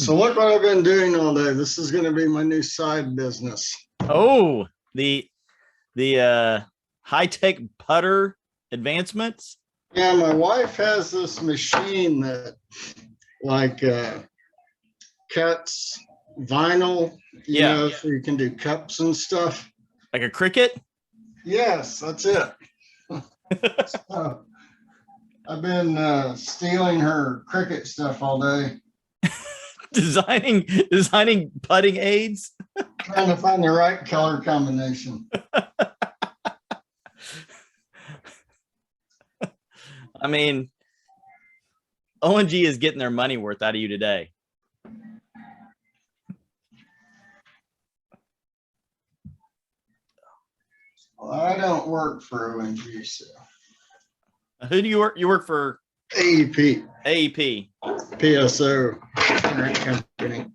So look what I've been doing all day. This is going to be my new side business. Oh, the high-tech putter advancements. Yeah, my wife has this machine that like cuts vinyl, you know, so you can do cups and stuff. Like a Cricut? Yes, that's it. So, I've been stealing her Cricut stuff all day. designing putting aids. Trying to find the right color combination. I mean, O&G is getting their money worth out of you today. Well, I don't work for O&G, so. Who do you work? You work for AEP. AEP. PSO parent company.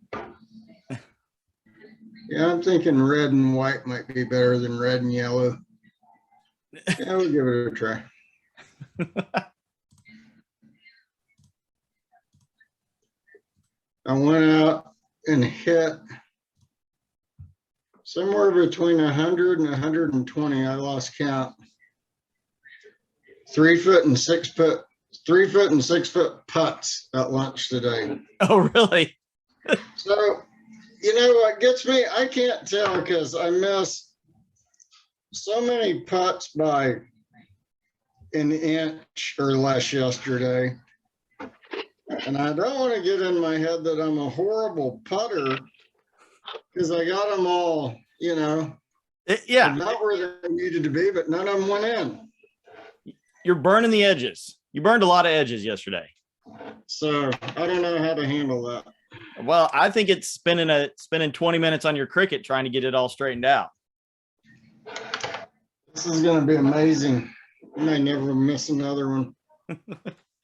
Yeah, I'm thinking red and white might be better than red and yellow. Yeah, we'll give it a try. I went out and hit somewhere between 100 and 120. I lost count. 3 foot and 6 foot, 3 foot and 6 foot putts at lunch today. Oh, really? So, you know what gets me? I can't tell because I missed so many putts by an inch or less yesterday. And I don't want to get in my head that I'm a horrible putter because I got them all, you know, not where they needed to be, but none of them went in. You're burning the edges. You burned a lot of edges yesterday. So I don't know how to handle that. Well, I think it's spending 20 minutes on your Cricut trying to get it all straightened out. This is going to be amazing. I may never miss another one.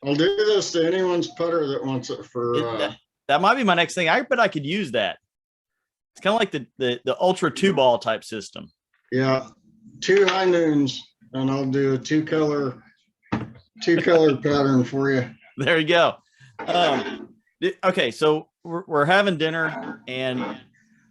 I'll do this to anyone's putter that wants it for. That might be my next thing. I bet I could use that. It's kind of like the ultra 2-ball type system. Yeah, 2 high noons, and I'll do a two color pattern for you. There you go. Okay, so we're having dinner, and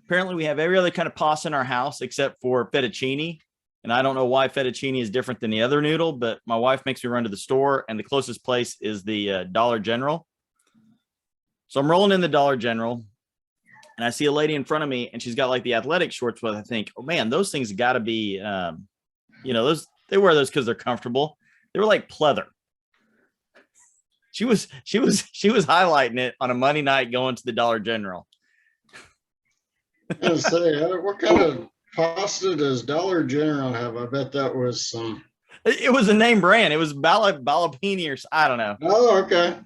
apparently we have every other kind of pasta in our house except for fettuccine. And I don't know why fettuccine is different than the other noodle, but my wife makes me run to the store, and the closest place is the Dollar General. So I'm rolling in the Dollar General, and I see a lady in front of me, and she's got like the athletic shorts with. I think, oh man, those things got to be, you know, they wear those because they're comfortable. They were like pleather. She was highlighting it on a Monday night going to the Dollar General. I was say, what kind of pasta does Dollar General have? I bet that was some. It was a name brand. It was Ballapini or I don't know. Oh, okay.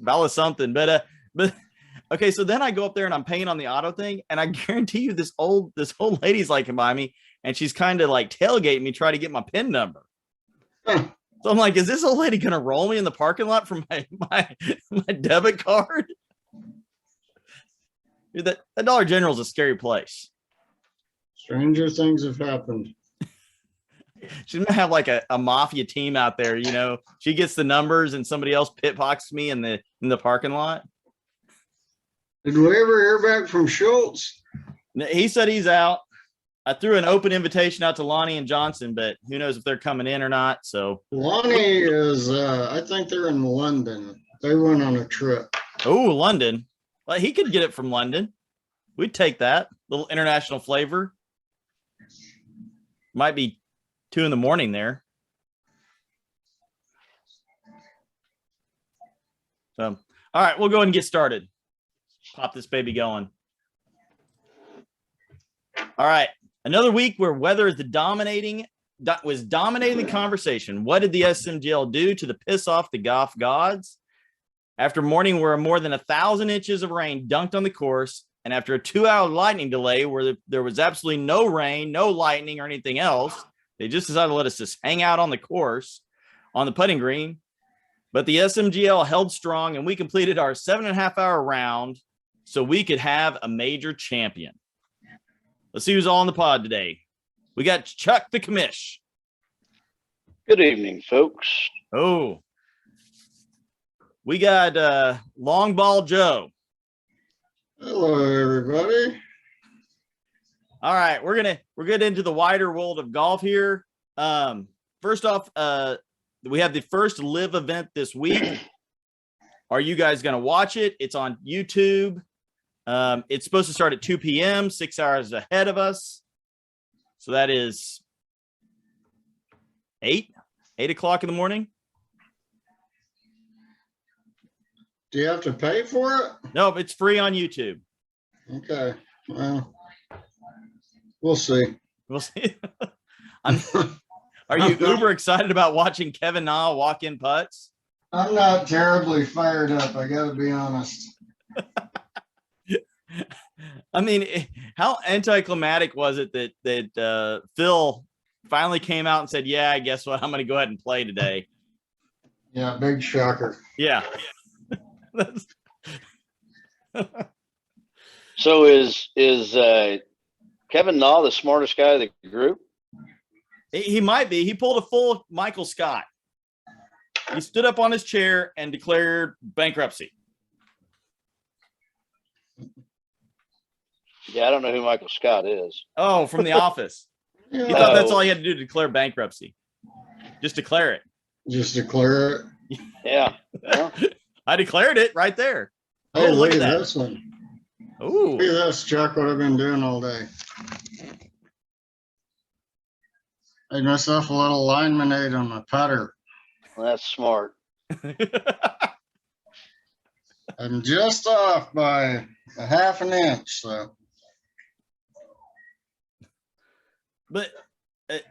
Balla something, but okay. So then I go up there and I'm paying on the auto thing, and I guarantee you this old lady's like by me, and she's kind of like tailgating me, trying to get my PIN number. Huh. So I'm like, is this old lady gonna roll me in the parking lot for my debit card? Dude, that Dollar General is a scary place. Stranger things have happened. She's gonna have like a mafia team out there, you know. She gets the numbers and somebody else pickpockets me in the parking lot. Did we ever hear back from Schultz? He said he's out. I threw an open invitation out to Lonnie and Johnson, but who knows if they're coming in or not. So Lonnie is, I think they're in London. They went on a trip. Oh, London. Well, he could get it from London. We'd take that little international flavor. Might be 2 a.m. there. So, all right, we'll go ahead and get started. Pop this baby going. All right. Another week where weather is dominating the conversation. What did the SMGL do to piss off the golf gods? After morning where more than 1,000 inches of rain dunked on the course, and after a 2-hour lightning delay where there was absolutely no rain, no lightning or anything else, they just decided to let us just hang out on the course on the putting green. But the SMGL held strong, and we completed our 7.5-hour round so we could have a major champion. Let's see who's all on the pod today. We got Chuck the Commish. Good evening, folks. Oh, we got Long Ball Joe. Hello, everybody. All right, we're getting into the wider world of golf here. First off, we have the first live event this week. Are you guys going to watch it? It's on YouTube. It's supposed to start at 2 p.m., 6 hours ahead of us. So that is 8 o'clock in the morning. Do you have to pay for it? No, it's free on YouTube. Okay. Well, we'll see. We'll see. Are you uber excited about watching Kevin Na walk in putts? I'm not terribly fired up. I got to be honest. I mean, how anticlimactic was it that Phil finally came out and said, "Yeah, guess what? I'm going to go ahead and play today." Yeah, big shocker. Yeah. So is Kevin Na the smartest guy of the group? He might be. He pulled a full Michael Scott. He stood up on his chair and declared bankruptcy. Yeah, I don't know who Michael Scott is. Oh, from The Office. He thought that's all he had to do to declare bankruptcy. Just declare it. Just declare it. Yeah. Well, I declared it right there. Hey, Oh, look at this one. Ooh. Look at this, Chuck, what I've been doing all day. I made myself a little linemanade on my putter. that's smart. I'm just off by a half an inch, so. But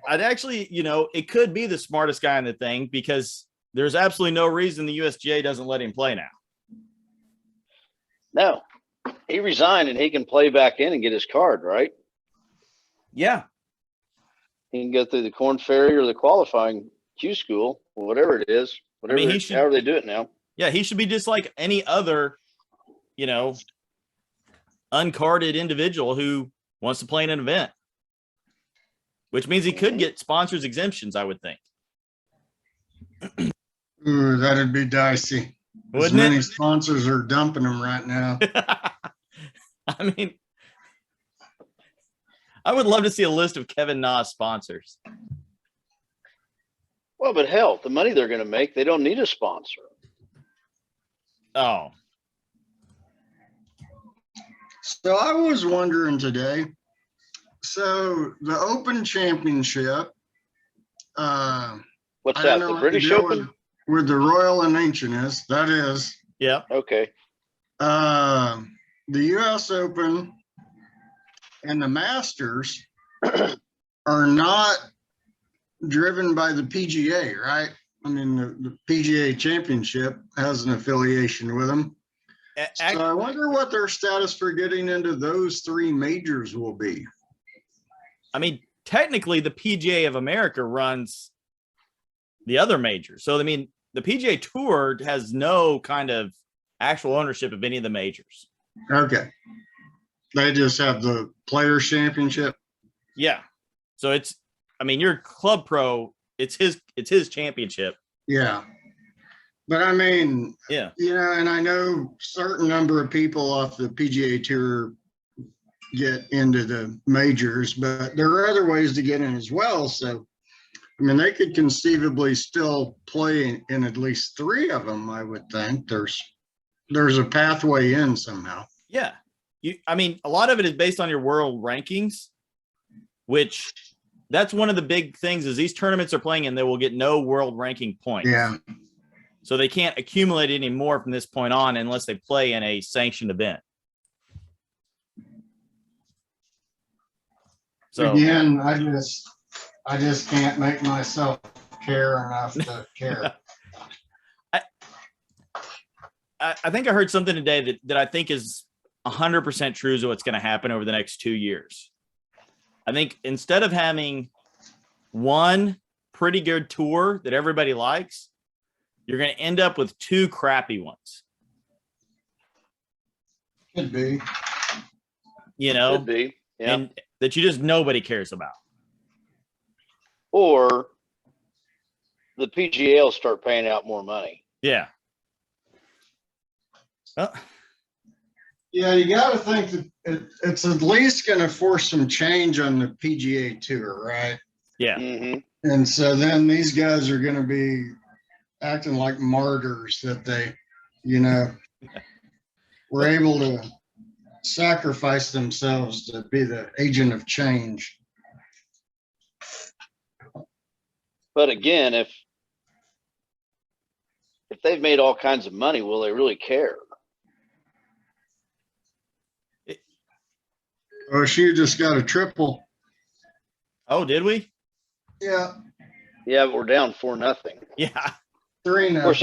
I'd actually, it could be the smartest guy in the thing because there's absolutely no reason the USGA doesn't let him play now. No, he resigned and he can play back in and get his card, right? Yeah. He can go through the Corn Ferry or the qualifying Q school, or whatever it is, whatever, however they do it now. Yeah, he should be just like any other, uncarded individual who wants to play in an event, which means he could get sponsors exemptions, I would think. Ooh, that'd be dicey. As many sponsors are dumping them right now. I mean, I would love to see a list of Kevin Na sponsors. Well, but hell, the money they're going to make, they don't need a sponsor. Oh. So I was wondering today, so the Open Championship. What's that, the British Open? With the Royal and Ancient is, that is. Yeah. Okay. The US Open and the Masters are not driven by the PGA, right? I mean, the PGA Championship has an affiliation with them. So I wonder what their status for getting into those three majors will be. I mean, technically, the PGA of America runs the other majors. So, I mean, the PGA Tour has no kind of actual ownership of any of the majors. Okay. They just have the Players Championship. Yeah. So your club pro, it's his championship. Yeah. But I mean, yeah, and I know certain number of people off the PGA Tour get into the majors, but there are other ways to get in as well. So, I mean, they could conceivably still play in at least three of them, I would think. There's a pathway in somehow. Yeah. A lot of it is based on your world rankings, which that's one of the big things is these tournaments are playing and they will get no world ranking points. Yeah. So they can't accumulate any more from this point on unless they play in a sanctioned event. So again, I just can't make myself care enough to care. I think I heard something today that I think is 100% true to what's going to happen over the next 2 years. I think instead of having one pretty good tour that everybody likes, you're going to end up with two crappy ones. Could be. Could be. Yeah. And that you just nobody cares about. Or the PGA will start paying out more money. Yeah. Well, Yeah, you got to think that it's at least going to force some change on the PGA Tour, right? Yeah. Mm-hmm. And so then these guys are going to be acting like martyrs that they, you know, were able to sacrifice themselves to be the agent of change. But again, if they've made all kinds of money, will they really care? Oh, she just got a triple. Oh, did we? Yeah. Yeah, but we're down 4-0. Yeah. 3-0. Of course,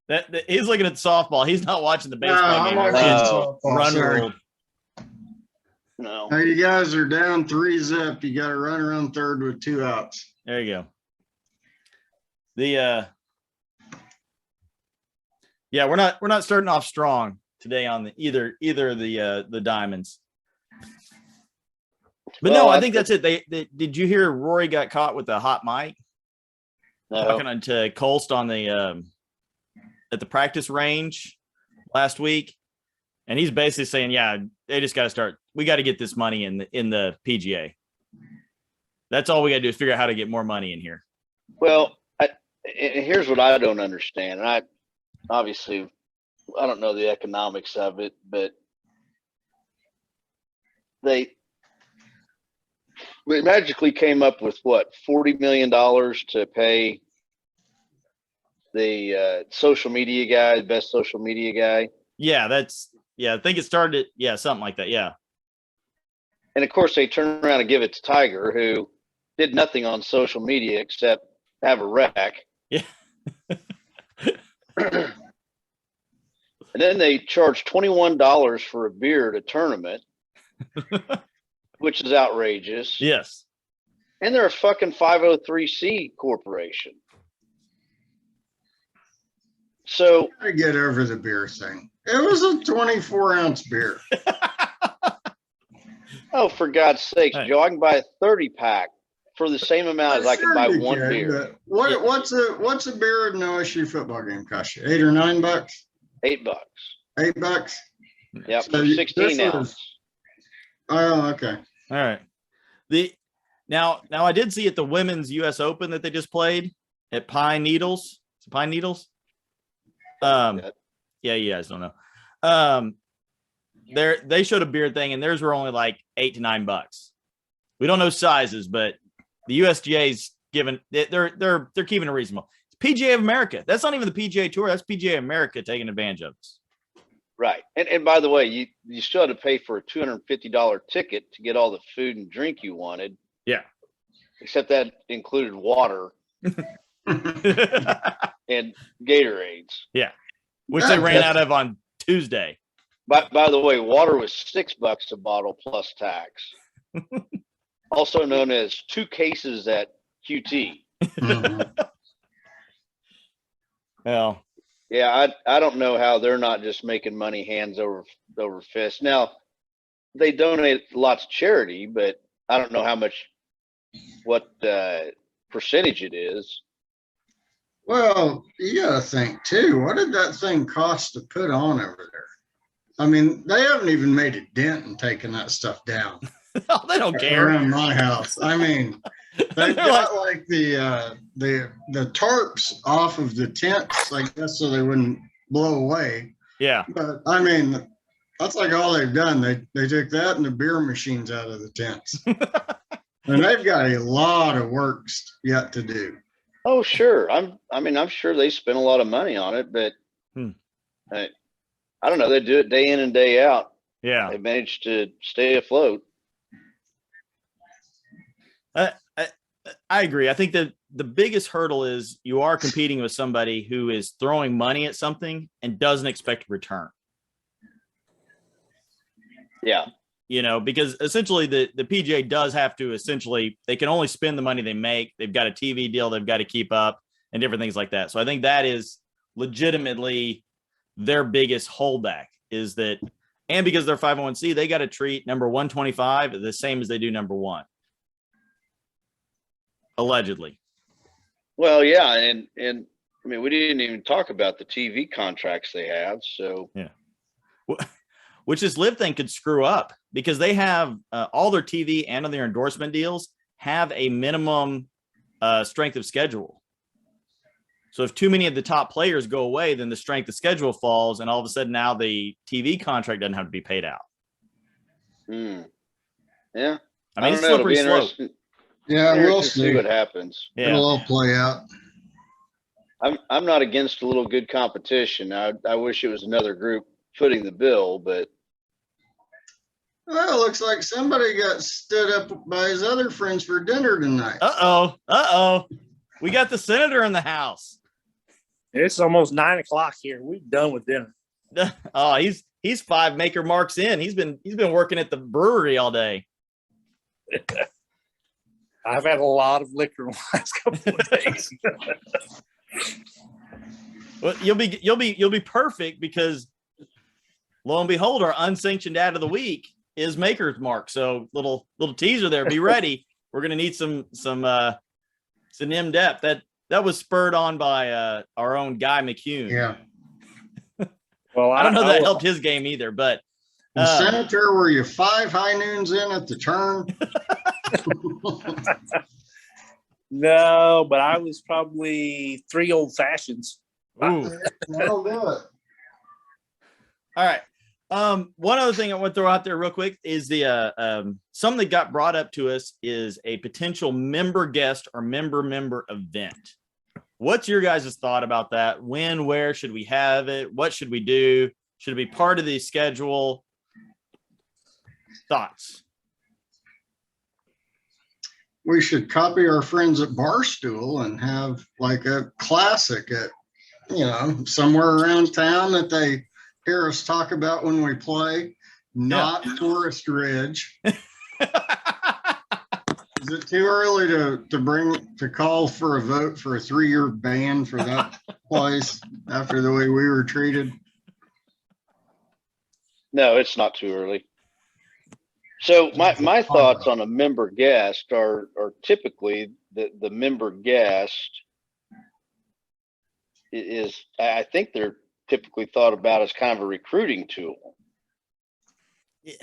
That he's looking at softball. He's not watching the No, baseball I'm game. watching No. softball, Run sorry. ruled. no. Now you guys are down 3-0. You got to run around third with 2 outs. There you go. The yeah, we're not starting off strong today on the either of the diamonds. But Well, no, I think that's it. They did you hear Rory got caught with a hot mic No. talking to Colst on the at the practice range last week, and he's basically saying, yeah, they just got to start. We got to get this money in the PGA. That's all we got to do is figure out how to get more money in here. Well, here's what I don't understand. And I don't know the economics of it, but they magically came up with what, $40 million to pay the social media guy, the best social media guy. Yeah, I think it started. Yeah, something like that. Yeah. And of course, they turn around and give it to Tiger, who did nothing on social media except have a wreck. Yeah. And then they charge $21 for a beer at a tournament, which is outrageous. Yes. And they're a fucking 503c corporation. So I get over the beer thing. It was a 24-ounce beer. oh, for God's sakes, Hey. Joe, I can buy a 30-pack for the same amount as I can buy one beer. What's a beer at an OSU football game cost you? $8 or $9? $8. $8? Yep, So for 16 ounce. Oh, okay. All right. Now I did see at the women's US Open that they just played at Pine Needles. Is it Pine Needles? Yeah, you guys don't know. They showed a beer thing, and theirs were only like $8 to $9. We don't know sizes, but the USGA's given they're keeping it reasonable. It's PGA of America. That's not even the PGA Tour. That's PGA America taking advantage of us. Right. And by the way, you still had to pay for a $250 ticket to get all the food and drink you wanted. Yeah. Except that included water and Gatorades. Yeah. Which they ran out of on Tuesday. By the way, water was $6 a bottle plus tax. Also known as 2 cases at QT. Well, yeah, I don't know how they're not just making money hands over fist. Now, they donate lots of charity, but I don't know what percentage it is. Well, you gotta think too. What did that thing cost to put on over there? I mean, they haven't even made a dent in taking that stuff down. Oh, they don't care. Around my house. I mean, they've got like the tarps off of the tents, I guess, so they wouldn't blow away. Yeah. But I mean, that's like all they've done. They took that and the beer machines out of the tents. And they've got a lot of work yet to do. Oh, sure. I'm sure they spend a lot of money on it, but I don't know. They do it day in and day out. Yeah. They managed to stay afloat. I agree. I think that the biggest hurdle is you are competing with somebody who is throwing money at something and doesn't expect a return. Yeah. Because essentially the PGA does have to they can only spend the money they make. They've got a TV deal they've got to keep up and different things like that. So I think that is legitimately their biggest holdback is that, and because they're 501c, they got to treat number 125 the same as they do number 1. Allegedly. Well, yeah. And I mean, we didn't even talk about the TV contracts they have. So, yeah. which this live thing could screw up because they have all their TV and their endorsement deals have a minimum strength of schedule. So if too many of the top players go away, then the strength of schedule falls, and all of a sudden now the TV contract doesn't have to be paid out. Yeah. I mean, it's slippery slope. Yeah, we'll see what happens. Yeah. It'll all play out. I'm not against a little good competition. I wish it was another group footing the bill, but Well, it looks like somebody got stood up by his other friends for dinner tonight. Uh-oh. We got the senator in the house. It's almost 9 o'clock here. We're done with dinner. Oh, he's 5 maker marks in. He's been working at the brewery all day. I've had a lot of liquor in the last couple of days. Well, you'll be perfect because lo and behold, our unsanctioned ad of the week is Maker's Mark. So little teaser there. Be ready. We're gonna need some in depth. That was spurred on by our own Guy McCune. Yeah. Well, I don't know that helped his game either, but Senator, were you 5 high noons in at the turn? No, but I was probably 3 old fashions. ooh. That'll do it. All right. One other thing I want to throw out there real quick is the something that got brought up to us is a potential member guest or member event. What's your guys' thought about that? When, where should we have it? What should we do? Should it be part of the schedule? Thoughts? We should copy our friends at Barstool and have like a classic at, somewhere around town that they hear us talk about when we play, not Forest Ridge. Is it too early to call for a vote for a 3-year ban for that place after the way we were treated? no, it's not too early. So my thoughts on a member guest are typically the member guest is, I think they're typically thought about as kind of a recruiting tool. Yeah.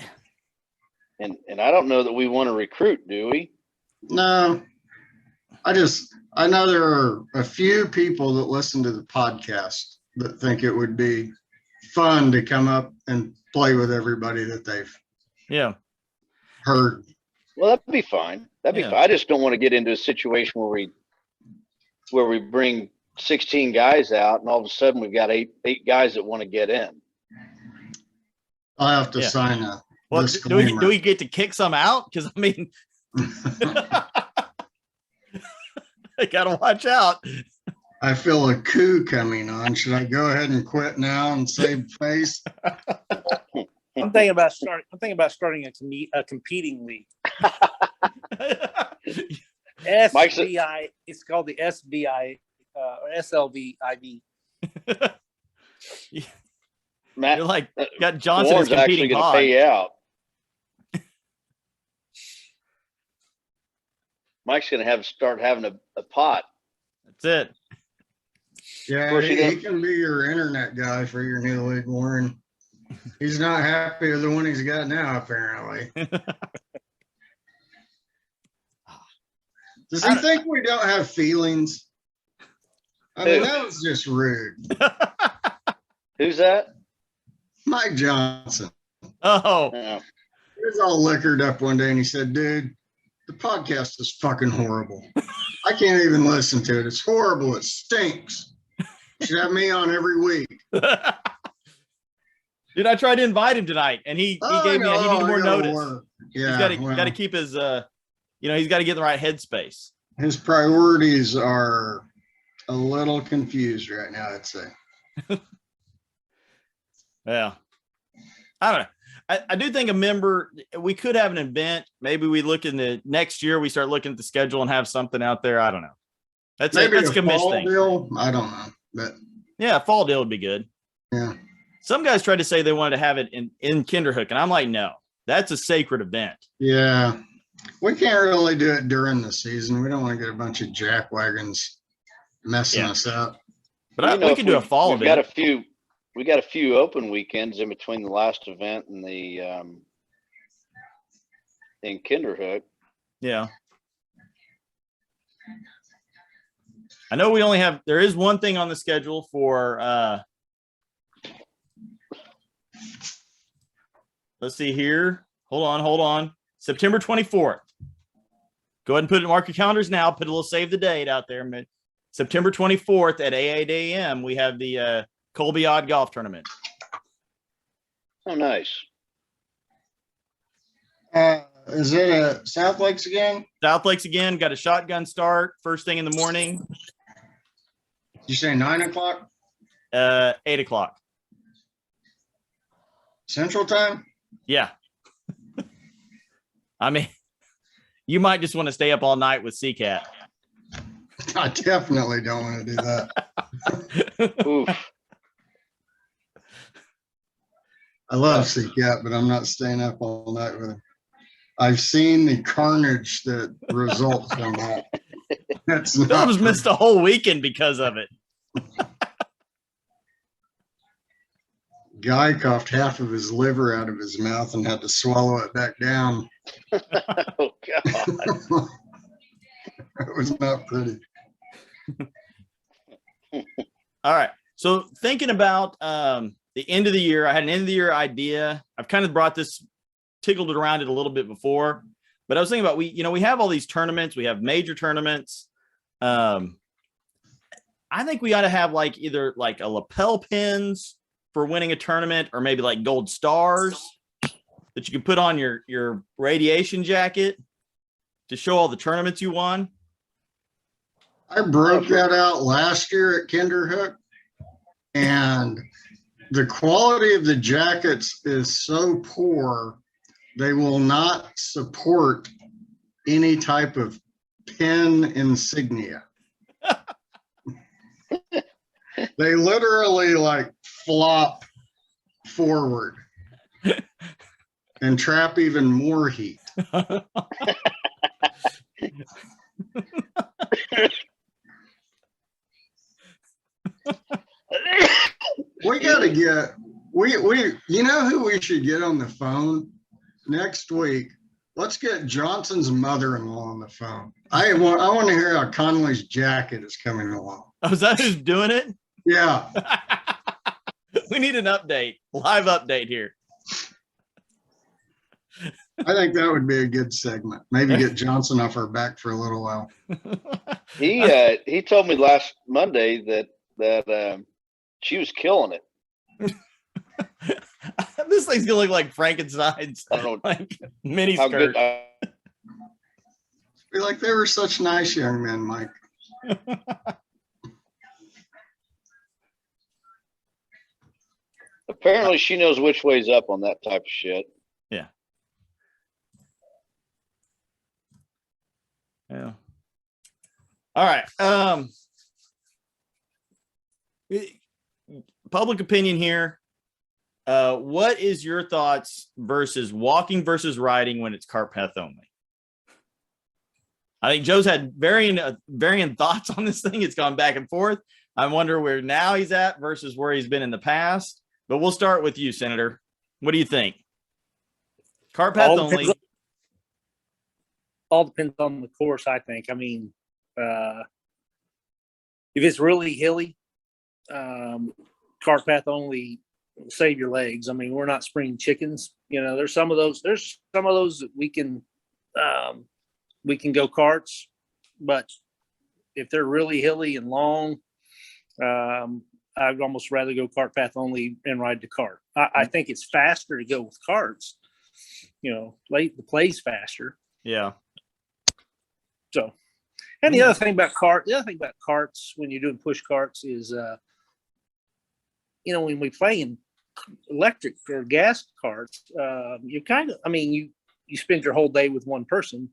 And I don't know that we want to recruit, do we? No, I know there are a few people that listen to the podcast that think it would be fun to come up and play with everybody that they've heard. Well, that'd be fine. That'd be fine. I just don't want to get into a situation where we bring 16 guys out and all of a sudden we've got eight guys that want to get in. I'll have to sign a do we get to kick some out? Because I mean, I gotta watch out. I feel a coup coming on. Should I go ahead and quit now and save face? I'm thinking about starting a competing league. SBI. It's called the SBI SLVIB. Matt, you're like got Johnson Warren's as actually competing going to pay out. Mike's going to start having a pot. That's it. Yeah, he can be your internet guy for your new league, Warren. He's not happy with the one he's got now, apparently. Does he think we don't have feelings? I mean, that was just rude. Who's that? Mike Johnson. Oh. He was all liquored up one day and he said, dude, the podcast is fucking horrible. I can't even listen to it. It's horrible. It stinks. You should have me on every week. Dude, I tried to invite him tonight and he gave me he needed more notice. Yeah, he's got to keep his he's got to get in the right headspace. His priorities are a little confused right now, I'd say. Yeah. I don't know. I do think we could have an event. Maybe we look in the next year, we start looking at the schedule and have something out there. I don't know. That's a commish thing. Deal? I don't know. But yeah, fall deal would be good. Yeah. Some guys tried to say they wanted to have it in Kinderhook, and I'm like, no, that's a sacred event. Yeah. We can't really do it during the season. We don't want to get a bunch of jackwagons messing us up. But we can do a fall event. we got a few open weekends in between the last event and the in Kinderhook. Yeah. I know we only have, there is one thing on the schedule for, let's see here. Hold on. September 24th. Go ahead and put it, mark your calendars now. Put a little save the date out there. September 24th at 8 a.m. We have the Colby Odd Golf Tournament. Oh, nice. Is it at South Lakes again? South Lakes again. Got a shotgun start first thing in the morning. Did you say 9 o'clock 8 o'clock. Central Time? Yeah. I mean, you might just want to stay up all night with CCAT. I definitely don't want to do that. Oof. I love CCAT, but I'm not staying up all night with him. I've seen the carnage that results from that. That's not Phillips missed a whole weekend because of it. Guy coughed half of his liver out of his mouth and had to swallow it back down. Oh, God. It was not pretty. All right. So thinking about the end of the year, I had an end of the year idea. I've kind of tickled it around it a little bit before, but I was thinking about, we have all these tournaments. We have major tournaments. I think we ought to have either a lapel pins for winning a tournament, or maybe gold stars that you can put on your radiation jacket to show all the tournaments you won. I broke that out last year at Kinderhook, and the quality of the jackets is so poor, they will not support any type of pin insignia. They literally flop forward and trap even more heat. We got to get, you know who we should get on the phone next week? Let's get Johnson's mother-in-law on the phone. I want to hear how Connolly's jacket is coming along. Oh, is that who's doing it? Yeah. We need an update, live update here. I think that would be a good segment. Maybe get Johnson off our back for a little while. He told me last Monday that she was killing it. This thing's gonna look like Frankenstein's I don't know mini how skirt. good. Be like, they were such nice young men, Mike. Apparently, she knows which way's up on that type of shit. Yeah. Yeah. All right. Public opinion here. What is your thoughts versus walking versus riding when it's cart path only? I think Joe's had varying thoughts on this thing. It's gone back and forth. I wonder where now he's at versus where he's been in the past. But we'll start with you, Senator. What do you think? Cart path only. All depends on the course, I think. I mean, if it's really hilly, cart path only, save your legs. I mean, we're not spring chickens. There's some of those that we can go carts, but if they're really hilly and long, I'd almost rather go cart path only and ride the cart. I think it's faster to go with carts. The play's faster. Yeah. So, and the other thing about carts when you're doing push carts is, when we play in electric or gas carts, you you spend your whole day with one person,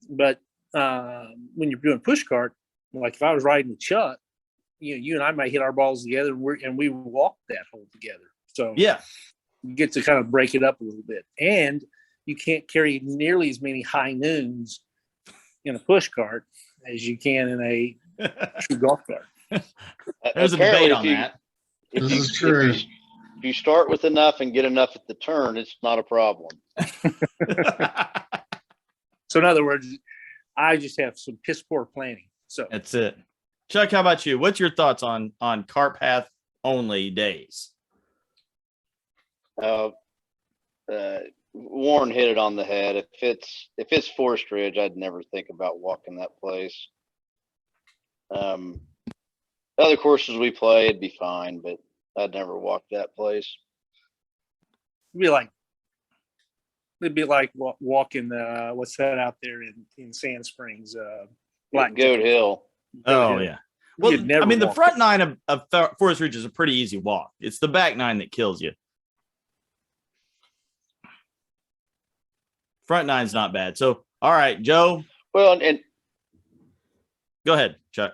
but when you're doing push cart, like if I was riding with Chuck, you and I might hit our balls together and we walk that hole together. So yeah, you get to kind of break it up a little bit, and you can't carry nearly as many high noons in a push cart as you can in a true golf cart. There's a debate on that. This is true. If you start with enough and get enough at the turn, it's not a problem. So in other words, I just have some piss poor planning. So That's it. Chuck, how about you? What's your thoughts on cart path only days? Warren hit it on the head. If it's Forest Ridge, I'd never think about walking that place. Other courses we play, it'd be fine, but I'd never walk that place. it'd be like walking what's that out there in Sand Springs, Black Goat Hill. Oh yeah. Well, You'd never I mean, the walk front nine of Forest Ridge is a pretty easy walk. It's the back nine that kills you. Front nine's not bad. So, all right, Joe, Well, and go ahead, Chuck.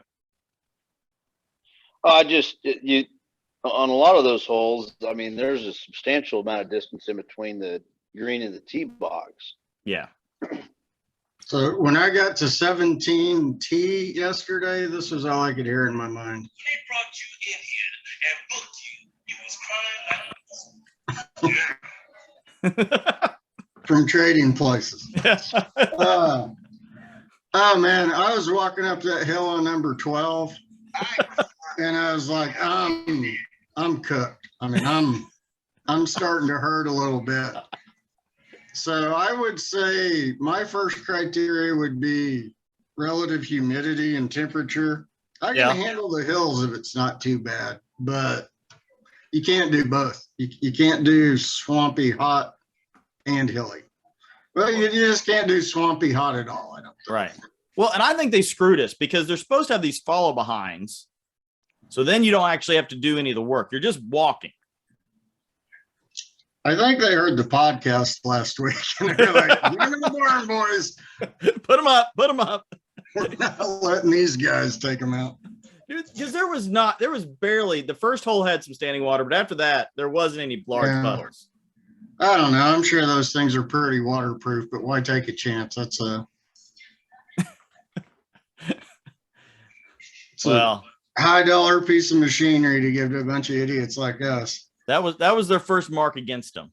I just you on a lot of those holes. I mean, there's a substantial amount of distance in between the green and the tee box. Yeah. So when I got to 17T yesterday, this was all I could hear in my mind. They brought you in here and booked you. You was crying like From trading places. Oh man, I was walking up that hill on number 12 and I was like, I'm cooked. I mean, I'm starting to hurt a little bit. So I would say my first criteria would be relative humidity and temperature. I can Yeah. handle the hills if it's not too bad, but you can't do both. You can't do swampy hot and hilly. Well, you just can't do swampy hot at all. I don't think. Right. Well, and I think they screwed us because they're supposed to have these follow behinds. So then you don't actually have to do any of the work. You're just walking. I think they heard the podcast last week and they're like, "Get in the barn, boys." Put them up. Put them up. We're not letting these guys take them out. Because there was barely, the first hole had some standing water, but after that, there wasn't any large Yeah. puddles. I don't know. I'm sure those things are pretty waterproof, but why take a chance? It's Well, a high dollar piece of machinery to give to a bunch of idiots like us. that was their first mark against them.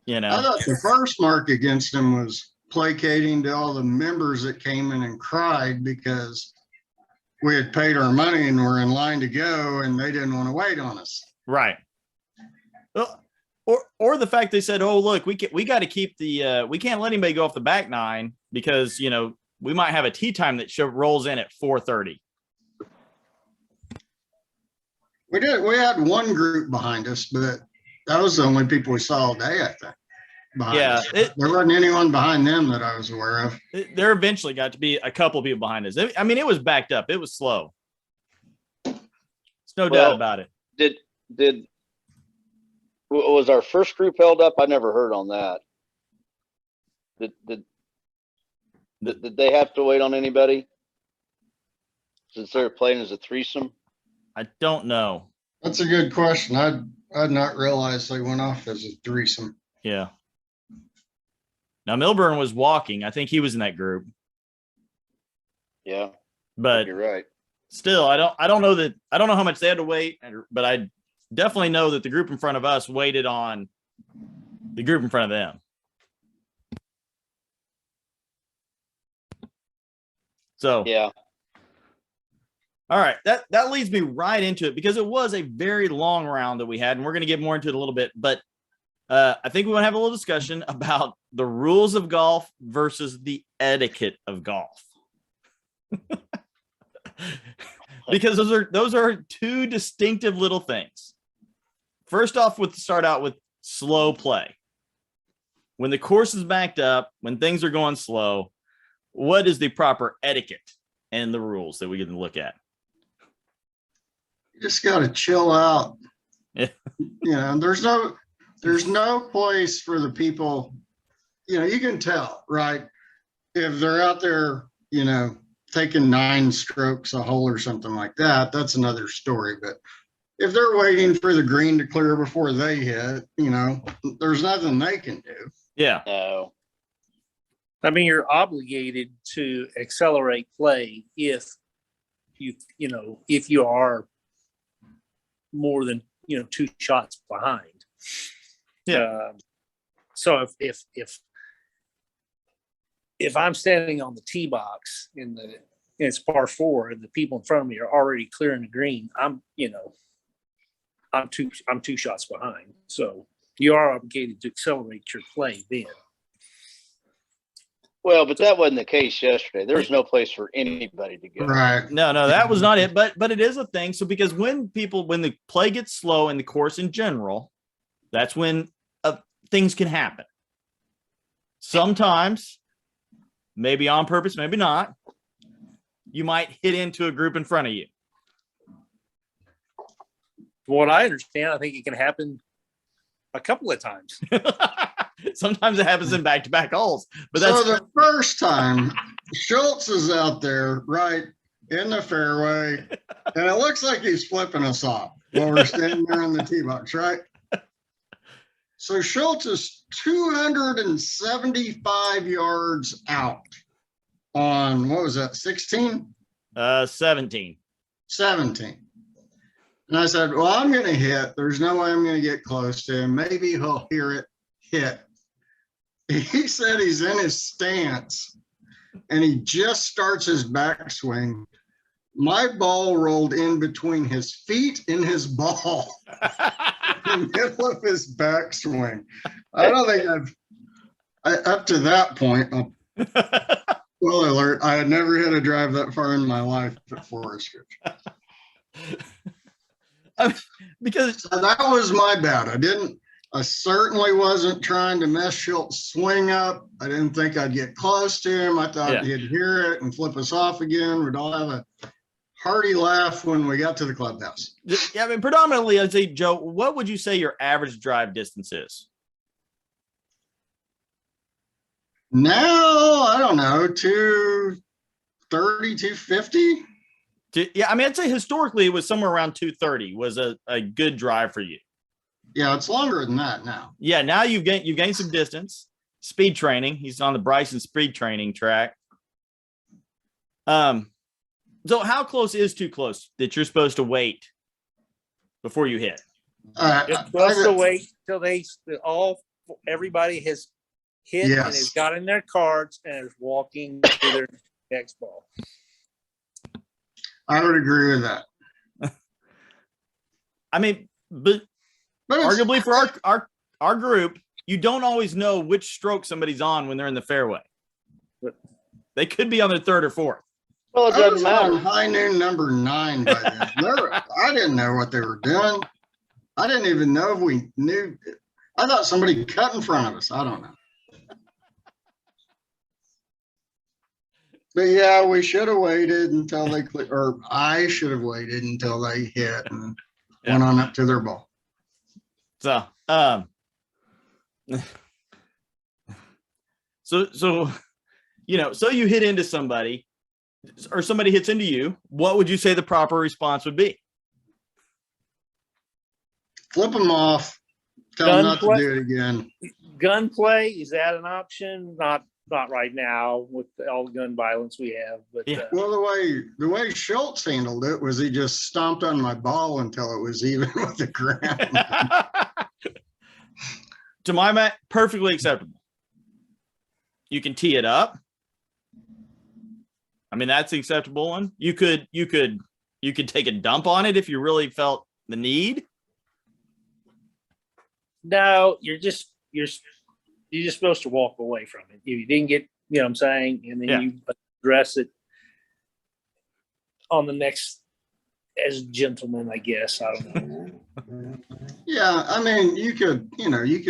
You I know, thought the first mark against them was placating to all the members that came in and cried because we had paid our money and were in line to go and they didn't want to wait on us. right. Well, or the fact they said, "Oh, look, we got to keep the we can't let anybody go off the back nine because we might have a tee time that rolls in at 4:30." We did. We had one group behind us, but that was the only people we saw all day, I think. Behind Yeah, us. There wasn't anyone behind them that I was aware of. There eventually got to be a couple people behind us. I mean, it was backed up. It was slow. There's no doubt about it. Was our first group held up? I never heard on that. Did they have to wait on anybody since they're playing as a threesome? I don't know. That's a good question. I'd not realized they went off as a threesome. Yeah. Now Milburn was walking. I think he was in that group. Yeah, But you're right. still, I don't know how much they had to wait, but I definitely know that the group in front of us waited on the group in front of them. So Yeah. all right, that leads me right into it because it was a very long round that we had, and we're going to get more into it a little bit. But I think we want to have a little discussion about the rules of golf versus the etiquette of golf, because those are two distinctive little things. First off, start out with slow play. When the course is backed up, when things are going slow, what is the proper etiquette and the rules that we get to look at? You just got to chill out. Yeah. There's no place for the people. You can tell, right? If they're out there, taking 9 strokes a hole or something like that, that's another story. But if they're waiting for the green to clear before they hit, there's nothing they can do. Yeah. No. I mean, you're obligated to accelerate play if you are more than 2 shots behind. Yeah. So if I'm standing on the tee box and it's par 4 and the people in front of me are already clearing the green, I'm 2 shots behind. So you are obligated to accelerate your play then. Well, but that wasn't the case yesterday. There was no place for anybody to go. Right. No, that was not it. But it is a thing. So because when the play gets slow in the course in general, that's when things can happen. Sometimes, maybe on purpose, maybe not, you might hit into a group in front of you. From what I understand, I think it can happen a couple of times. Sometimes it happens in back-to-back holes. But So that's the first time, Schultz is out there, right, in the fairway, and it looks like he's flipping us off while we're standing there in the tee box, right? So Schultz is 275 yards out on, what was that, 16? 17. 17. And I said, well, I'm going to hit. There's no way I'm going to get close to him. Maybe he'll hear it hit. He said he's in his stance and he just starts his backswing. My ball rolled in between his feet and his ball in the middle of his backswing. I don't think up to that point, spoiler alert, I had never hit a drive that far in my life at Forest Ridge. Because So that was my bad. I certainly wasn't trying to mess Schultz's swing up. I didn't think I'd get close to him. I thought he'd hear it and flip us off again. We'd all have a hearty laugh when we got to the clubhouse. yeah, I mean, predominantly, I'd say, Joe, what would you say your average drive distance is? Now, I don't know, 230, 250. Yeah, I mean, I'd say historically it was somewhere around 230 was a good drive for you. Yeah, it's longer than that now. Yeah, now you've gained some distance. Speed training. He's on the Bryson speed training track. So how close is too close that you're supposed to wait before you hit? You're supposed to wait till everybody has hit and has gotten their cards and is walking to their next ball. I would agree with that. I mean, but arguably for our group, you don't always know which stroke somebody's on when they're in the fairway. They could be on their third or fourth. Well, it I doesn't was matter. on high noon number 9 by then. I didn't know what they were doing. I didn't even know if we knew. I thought somebody cut in front of us. I don't know. But yeah, we should have waited until they or I should have waited until they hit and went on up to their ball. So, so you hit into somebody or somebody hits into you. What would you say the proper response would be? Flip them off. Tell them not to do it again. Gunplay, is that an option? Not right now with all the gun violence we have. But Well, the way Schultz handled it was he just stomped on my ball until it was even with the ground. To my mind, perfectly acceptable. You can tee it up. I mean, that's the acceptable one. You could take a dump on it if you really felt the need. No, you're just supposed to walk away from it. If you didn't get, you know what I'm saying, and then you address it on the next as gentlemen, I guess. I don't know. Yeah, I mean, you could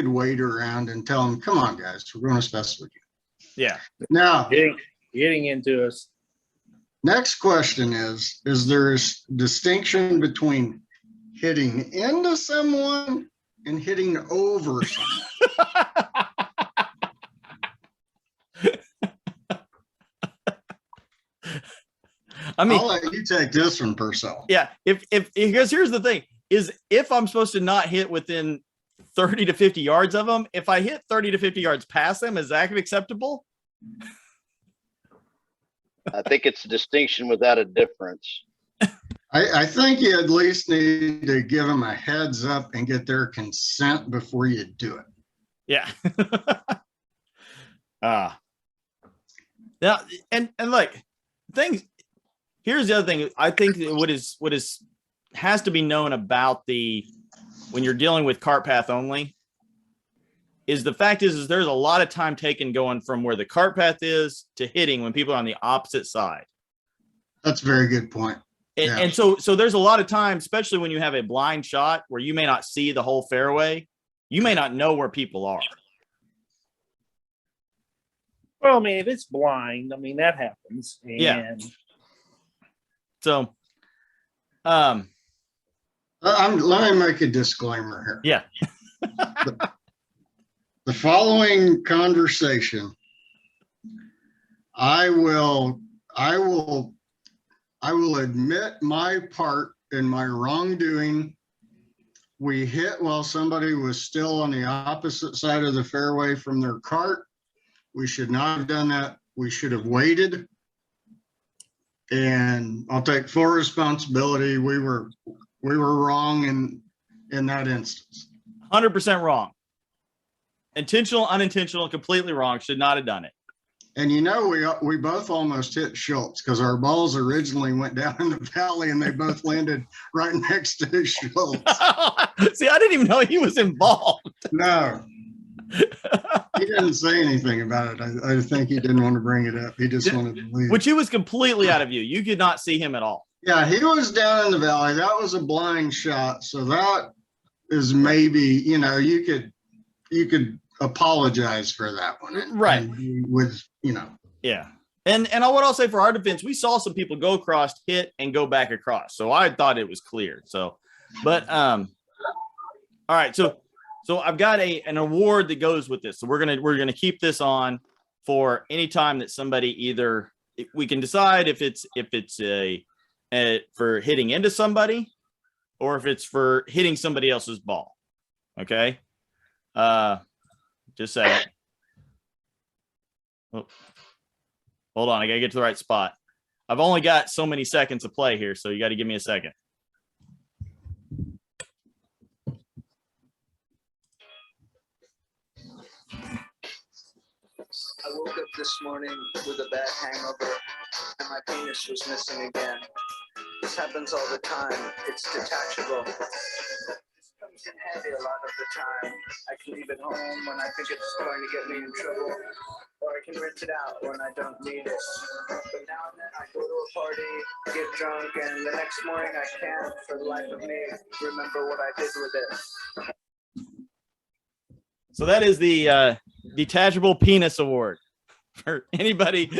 wait around and tell them, come on, guys, we're going to special with you. Yeah. Now, getting into us. Next question is there a distinction between hitting into someone and hitting over someone? I mean, I'll let you take this one, Purcell. Yeah. Because here's the thing is if I'm supposed to not hit within 30 to 50 yards of them, if I hit 30 to 50 yards past them, is that acceptable? I think it's a distinction without a difference. I think you at least need to give them a heads up and get their consent before you do it. Yeah. Now, and look, things. Here's the other thing. I think that what is has to be known about when you're dealing with cart path only is the fact is there's a lot of time taken going from where the cart path is to hitting when people are on the opposite side. That's a very good point. And so there's a lot of time, especially when you have a blind shot where you may not see the whole fairway. You may not know where people are. Well, I mean, if it's blind, I mean, that happens. And Yeah. So, let me make a disclaimer here. yeah. The following conversation, I will admit my part in my wrongdoing. We hit while somebody was still on the opposite side of the fairway from their cart. We should not have done that. We should have waited. And I'll take full responsibility. We were wrong in that instance. 100% wrong. Intentional, unintentional, completely wrong. Should not have done it. And we both almost hit Schultz because our balls originally went down in the valley and they both landed right next to Schultz. See, I didn't even know he was involved. No, he didn't say anything about it. I think he didn't want to bring it up. He just wanted to leave. Which he was completely out of view. You could not see him at all. Yeah, he was down in the valley. That was a blind shot. So that is maybe, you could apologize for that one. Right. With, Yeah. And what I'll say for our defense, we saw some people go across, hit, and go back across. So I thought it was clear. So, but all right. So I've got an award that goes with this. So we're gonna keep this on for any time that somebody we can decide if it's for hitting into somebody or if it's for hitting somebody else's ball. Okay. Just say. Oh. Hold on, I gotta get to the right spot. I've only got so many seconds of play here, so you got to give me a second. I woke up this morning with a bad hangover and my penis was missing again. This happens all the time. It's detachable. This comes in handy a lot of the time. I can leave it home when I think it's going to get me in trouble, or I can rent it out when I don't need it. But now and then I go to a party, get drunk, and the next morning I can't, for the life of me, remember what I did with it. So that is the detachable penis award for anybody.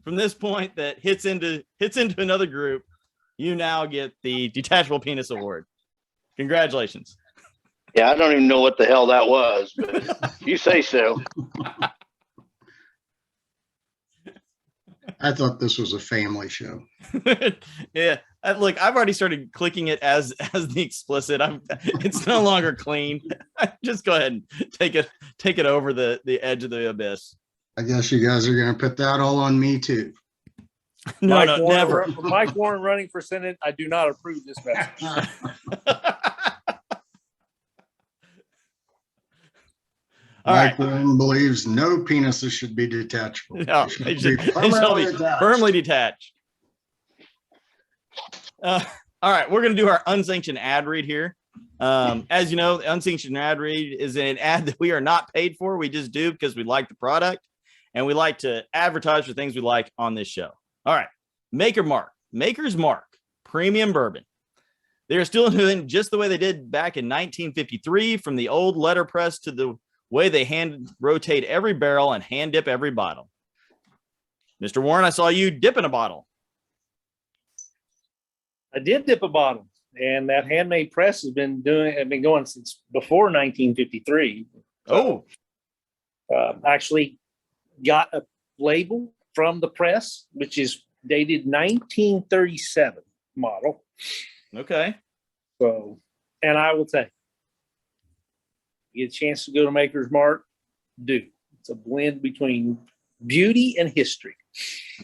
From this point that hits into another group, you now get the detachable penis award. Congratulations. Yeah, I don't even know what the hell that was, but you say so. I thought this was a family show. Yeah. Look, I've already started clicking it as the explicit. It's no longer clean. Just go ahead and take it over the edge of the abyss. I guess you guys are going to put that all on me too. No, Warren, never. Mike Warren running for Senate. I do not approve this message. All Mike right. Warren believes no penises should be detachable. No, They they should be shall be attached. firmly detached. All right, we're going to do our unsanctioned ad read here. As you know, the unsanctioned ad read is an ad that we are not paid for. We just do because we like the product and we like to advertise for things we like on this show. All right, Maker's Mark Premium Bourbon. They are still doing just the way they did back in 1953, from the old letterpress to the way they hand rotate every barrel and hand dip every bottle. Mr. Warren, I saw you dipping a bottle. I did dip a bottle, and that handmade press has been going since before 1953. Oh, Actually got a label from the press, which is dated 1937 model. okay. So, and I will tell you, get a chance to go to Maker's Mark, do. It's a blend between beauty and history.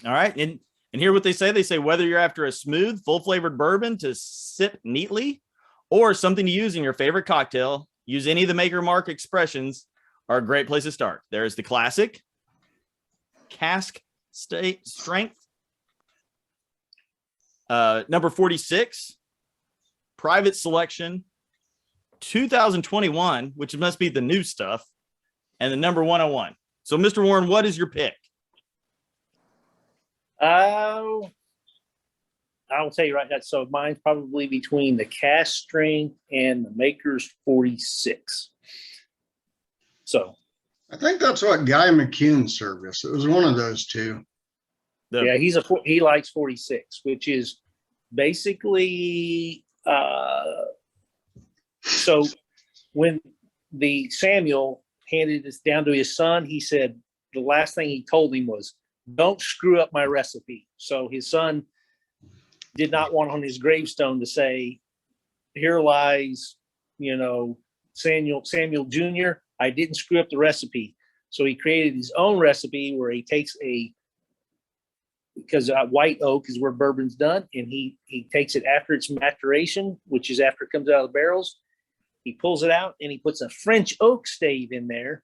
All right. And hear what they say. They say whether you're after a smooth, full flavored bourbon to sip neatly or something to use in your favorite cocktail, use any of the Maker Mark expressions are a great place to start. There's the classic cask strength. Number 46, private selection, 2021, which must be the new stuff, and the number 101. So, Mr. Warren, what is your pick? I will tell you right now. So mine's probably between the cask strength and the Maker's 46. So I think that's what Guy McCune service. It was one of those two. yeah, he likes 46, which is basically so when the Samuel handed this down to his son, he said the last thing he told him was, "Don't screw up my recipe." So his son did not want on his gravestone to say, "Here lies, Samuel Jr. I didn't screw up the recipe." So he created his own recipe where he takes because white oak is where bourbon's done, and he takes it after its maturation, which is after it comes out of the barrels. He pulls it out and he puts a French oak stave in there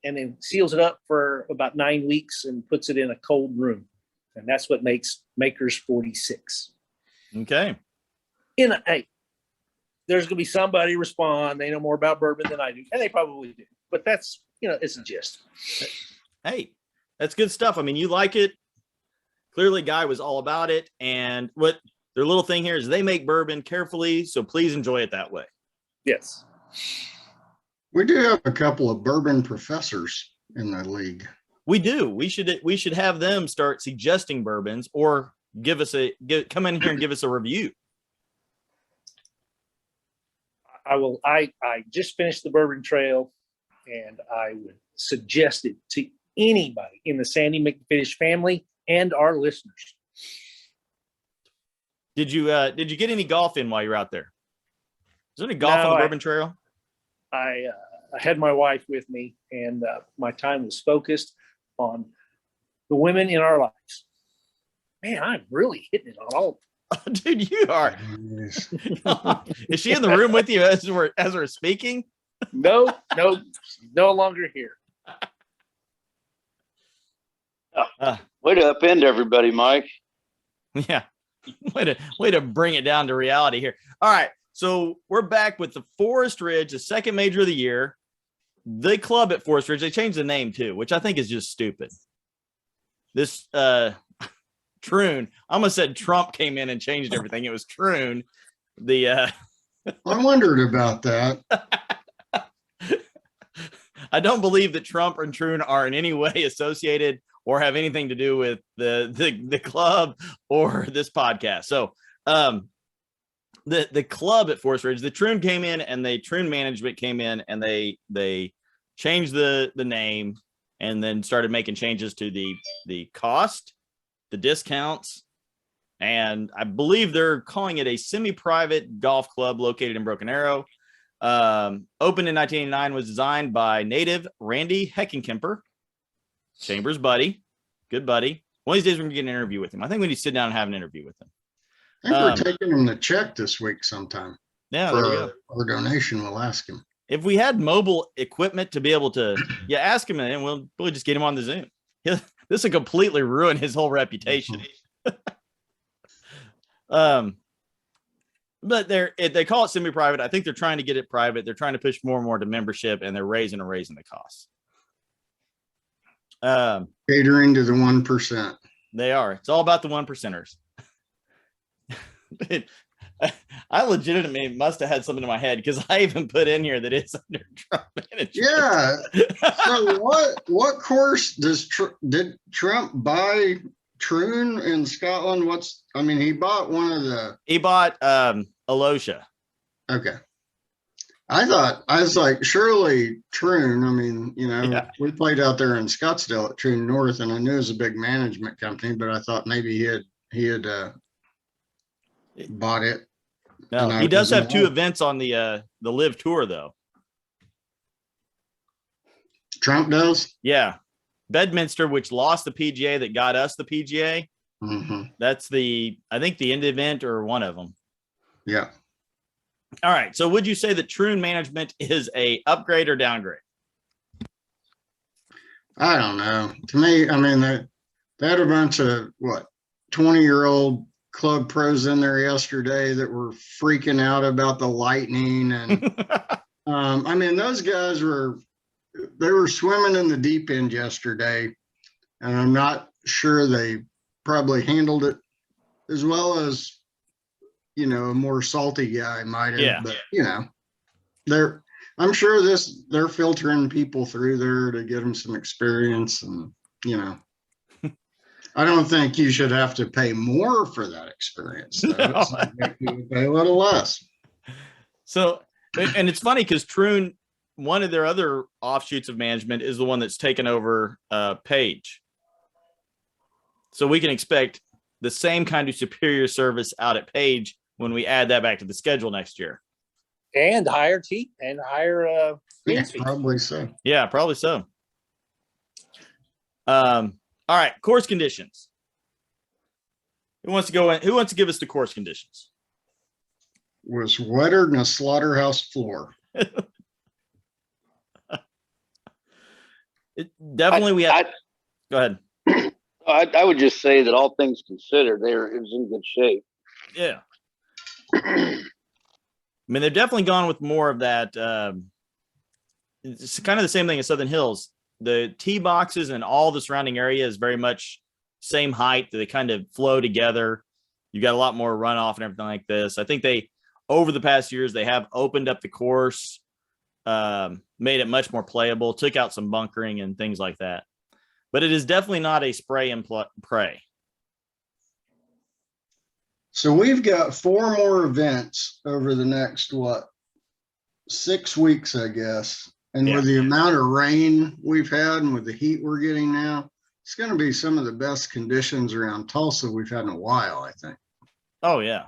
and then seals it up for about 9 weeks and puts it in a cold room. And that's what makes Maker's 46. Okay. Hey, there's going to be somebody respond. They know more about bourbon than I do. And they probably do. But that's, it's a gist. Hey, that's good stuff. I mean, you like it. Clearly, Guy was all about it. And what their little thing here is they make bourbon carefully. So please enjoy it that way. Yes. We do have a couple of bourbon professors in the league. We do. We should have them start suggesting bourbons or come in here and give us a review. I will. I just finished the Bourbon Trail, and I would suggest it to anybody in the Sandy McFish family and our listeners. Did you get any golf in while you're out there? Is there any golf on the Bourbon Trail? I had my wife with me, and my time was focused on the women in our lives. Man, I'm really hitting it on all. Dude, you are. Is she in the room with you as we're speaking? No, no longer here. Way to upend everybody, Mike. Yeah. Way to bring it down to reality here. All right. So we're back with the Forest Ridge, the second major of the year. The club at Forest Ridge, they changed the name too, which I think is just stupid. This Troon, I almost said Trump came in and changed everything. It was Troon. I wondered about that. I don't believe that Trump and Troon are in any way associated or have anything to do with the club or this podcast. So the club at Forest Ridge, the Troon came in and Troon Management came in and they changed the name and then started making changes to the cost, the discounts, and I believe they're calling it a semi-private golf club located in Broken Arrow. Opened in 1989, was designed by native Randy Heckenkemper, Chambers' buddy, good buddy. One of these days we're gonna get an interview with him. I think we need to sit down and have an interview with him. I think we're taking him to check this week sometime. Yeah, for there we go. Our donation, we'll ask him. If we had mobile equipment to be able to, ask him and we'll just get him on the Zoom. This will completely ruin his whole reputation. But they call it semi-private. I think they're trying to get it private. They're trying to push more and more to membership, and they're raising the costs. Catering to the 1%. They are. It's all about the 1%ers. I legitimately must have had something in my head because I even put in here that it's under Trump management. Yeah. So what course did Trump buy Troon in Scotland? He bought one of the. He bought Alosha. Okay. I was like, surely Troon. We played out there in Scottsdale at Troon North, and I knew it was a big management company, but I thought maybe he had bought it. No, he does have two events on the Live Tour, though. Trump does? Yeah. Bedminster, which lost the PGA that got us the PGA. Mhm. That's I think the end event or one of them. Yeah. All right. So would you say that Troon Management is a upgrade or downgrade? I don't know. To me, I mean, they had a bunch of 20-year-old club pros in there yesterday that were freaking out about the lightning. And I mean, those guys were swimming in the deep end yesterday. And I'm not sure they probably handled it as well as, a more salty guy might have. Yeah. But, I'm sure they're filtering people through there to get them some experience. And, I don't think you should have to pay more for that experience. Though. No. It's like you would pay a little less. So, and it's funny because Troon, one of their other offshoots of management is the one that's taken over Page. So we can expect the same kind of superior service out at Page when we add that back to the schedule next year. And higher Yeah, greens fee. probably so. Yeah, probably so. All right, course conditions. Who wants to go in? Who wants to give us the course conditions? Was wetter than a slaughterhouse floor. We have. Go ahead. I would just say that all things considered, it was in good shape. Yeah. I mean, they've definitely gone with more of that. It's kind of the same thing as Southern Hills. The tee boxes and all the surrounding area is very much same height. They kind of flow together. You've got a lot more runoff and everything like this. I think over the past years, they have opened up the course, made it much more playable, took out some bunkering and things like that. But it is definitely not a spray and pray. So we've got 4 more events over the next, 6 weeks, I guess. And Yeah. with the amount of rain we've had and with the heat we're getting now, it's going to be some of the best conditions around Tulsa we've had in a while, I think. Oh, yeah.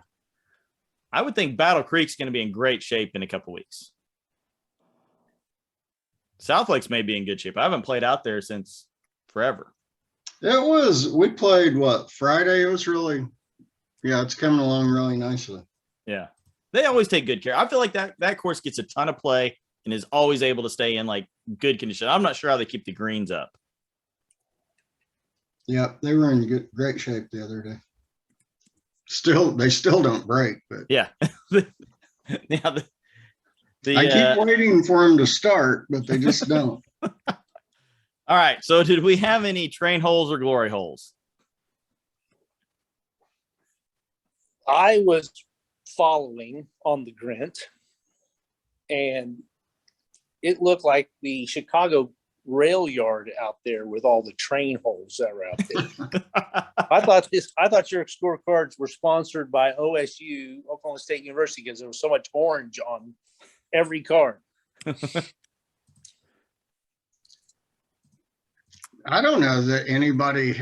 I would think Battle Creek's going to be in great shape in a couple weeks. South Lakes may be in good shape. I haven't played out there since forever. We played Friday? It was really, it's coming along really nicely. Yeah. They always take good care. I feel like that course gets a ton of play and is always able to stay in like good condition. I'm not sure how they keep the greens up. Yeah, they were in great shape the other day. They still don't break, but yeah. Now I keep waiting for them to start, but they just don't. All right. So did we have any train holes or glory holes? I was following on the Grint, and it looked like the Chicago rail yard out there with all the train holes that were out there. I thought your scorecards were sponsored by OSU, Oklahoma State University, because there was so much orange on every card. I don't know that anybody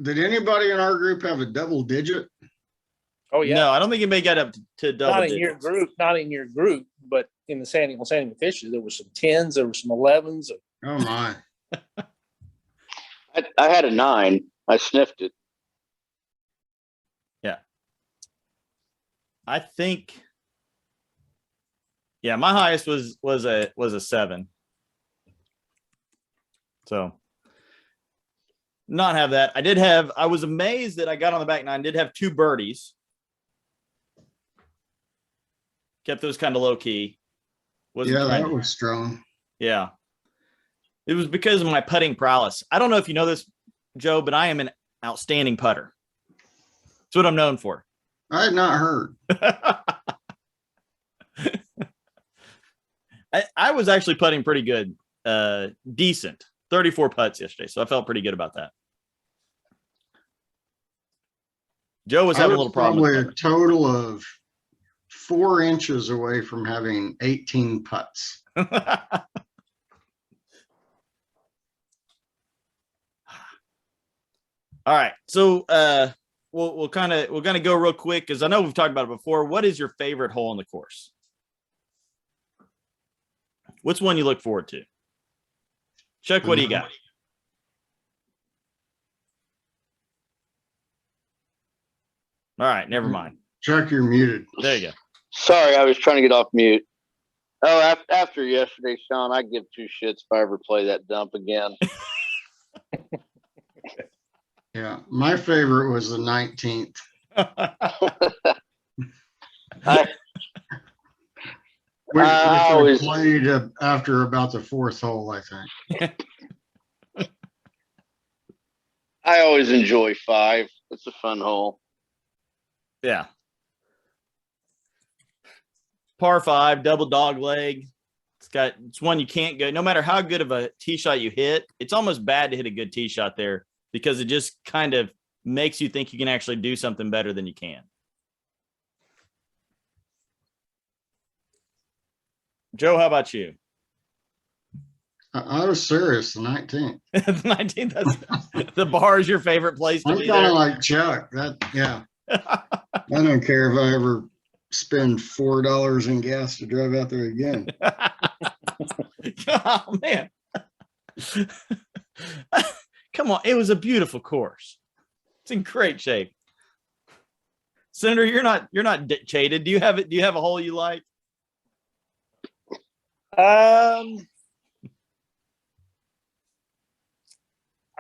did anybody in our group have a double digit? Oh yeah. No, I don't think anybody got up to double Not in digits. not in your group, but in the San Diego Fishes, there were some 10s, there were some 11s. Oh my. I had a 9. I sniffed it. Yeah. I think. Yeah, my highest was a 7. So not have that. I was amazed that I got on the back 9, did have 2 birdies. Kept those kind of low key. That was strong. Yeah. It was because of my putting prowess. I don't know if you know this, Joe, but I am an outstanding putter. That's what I'm known for. I had not heard. I was actually putting pretty good, decent. 34 putts yesterday, so I felt pretty good about that. Joe was having a little problem. Probably a total of 4 inches away from having 18 putts. All right, so we're gonna go real quick because I know we've talked about it before. What is your favorite hole in the course? What's one you look forward to? Chuck, what do you got? All right, never mind. Chuck, you're muted. There you go. Sorry, I was trying to get off mute. Oh, after yesterday, Sean, I give two shits if I ever play that dump again. Yeah, my favorite was the 19th. Which I always- played after about the fourth hole, I think. I always enjoy 5. It's a fun hole. Yeah. Par 5, double dog leg. It's one you can't go, no matter how good of a tee shot you hit. It's almost bad to hit a good tee shot there because it just kind of makes you think you can actually do something better than you can. Joe, how about you? I was serious, the 19th. The 19th, that's, the bar is your favorite place to I'm be kind there. of like Chuck. Yeah. I don't care if I ever spend $4 in gas to drive out there again. Oh man. Come on. It was a beautiful course. It's in great shape. Senator, you're not jaded. Do you have a hole you like? I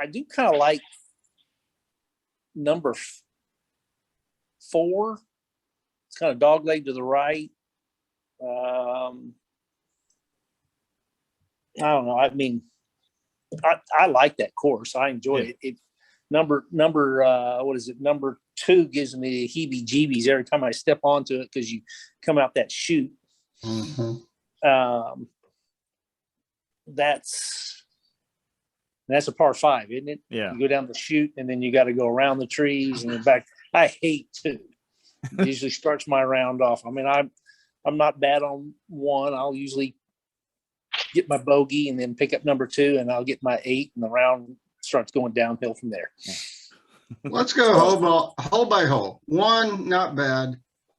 do kind of like number 4. It's kind of dog leg to the right. I don't know. I mean, I like that course. I enjoy it. Number what is it? Number 2 gives me the heebie-jeebies every time I step onto it because you come out that chute. Mm-hmm. That's a par 5, isn't it? Yeah. You go down the chute and then you got to go around the trees and then back. I hate 2. It usually starts my round off. I mean, I'm not bad on 1. I'll usually get my bogey and then pick up number 2 and I'll get my 8 and the round starts going downhill from there. Let's go hole by hole. 1, not bad.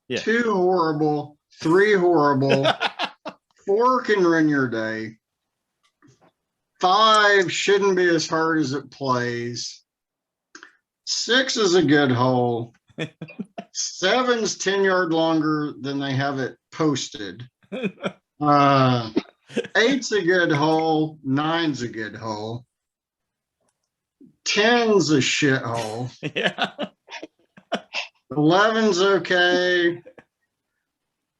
Yeah. 2, horrible. 3, horrible. 4 can ruin your day. 5 shouldn't be as hard as it plays. 6 is a good hole. 7's 10-yard longer than they have it posted. 8's a good hole. 9's a good hole. 10's a shit hole. Yeah. 11's okay.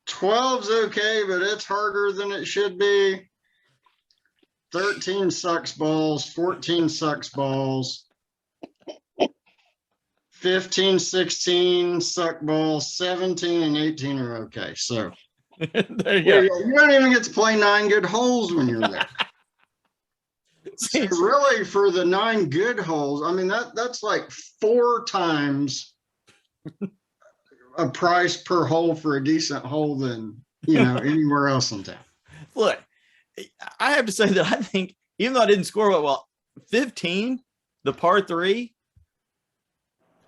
12's okay, but it's harder than it should be. 13 sucks balls. 14 sucks balls. 15, 16 suck balls. 17 and 18 are okay. So There you go. you don't even get to play 9 good holes when you're there. So really, for the 9 good holes, I mean that's like 4 times a price per hole for a decent hole than anywhere else in town. Look, I have to say that I think, even though I didn't score well, 15, the par 3,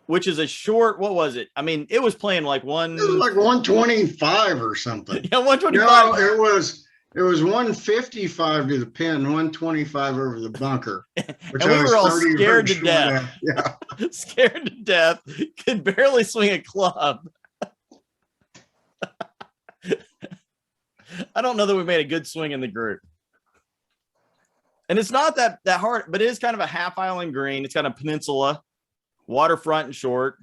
which is a short, what was it? I mean, it was playing like It was like 125 or something. Yeah, 125. No, it was 155 to the pin, 125 over the bunker. Which And we I was were all 30 scared to short death. of. Yeah. Scared to death, could barely swing a club. I don't know that we made a good swing in the group. And it's not that hard, but it is kind of a half island green. It's kind of peninsula, waterfront and short.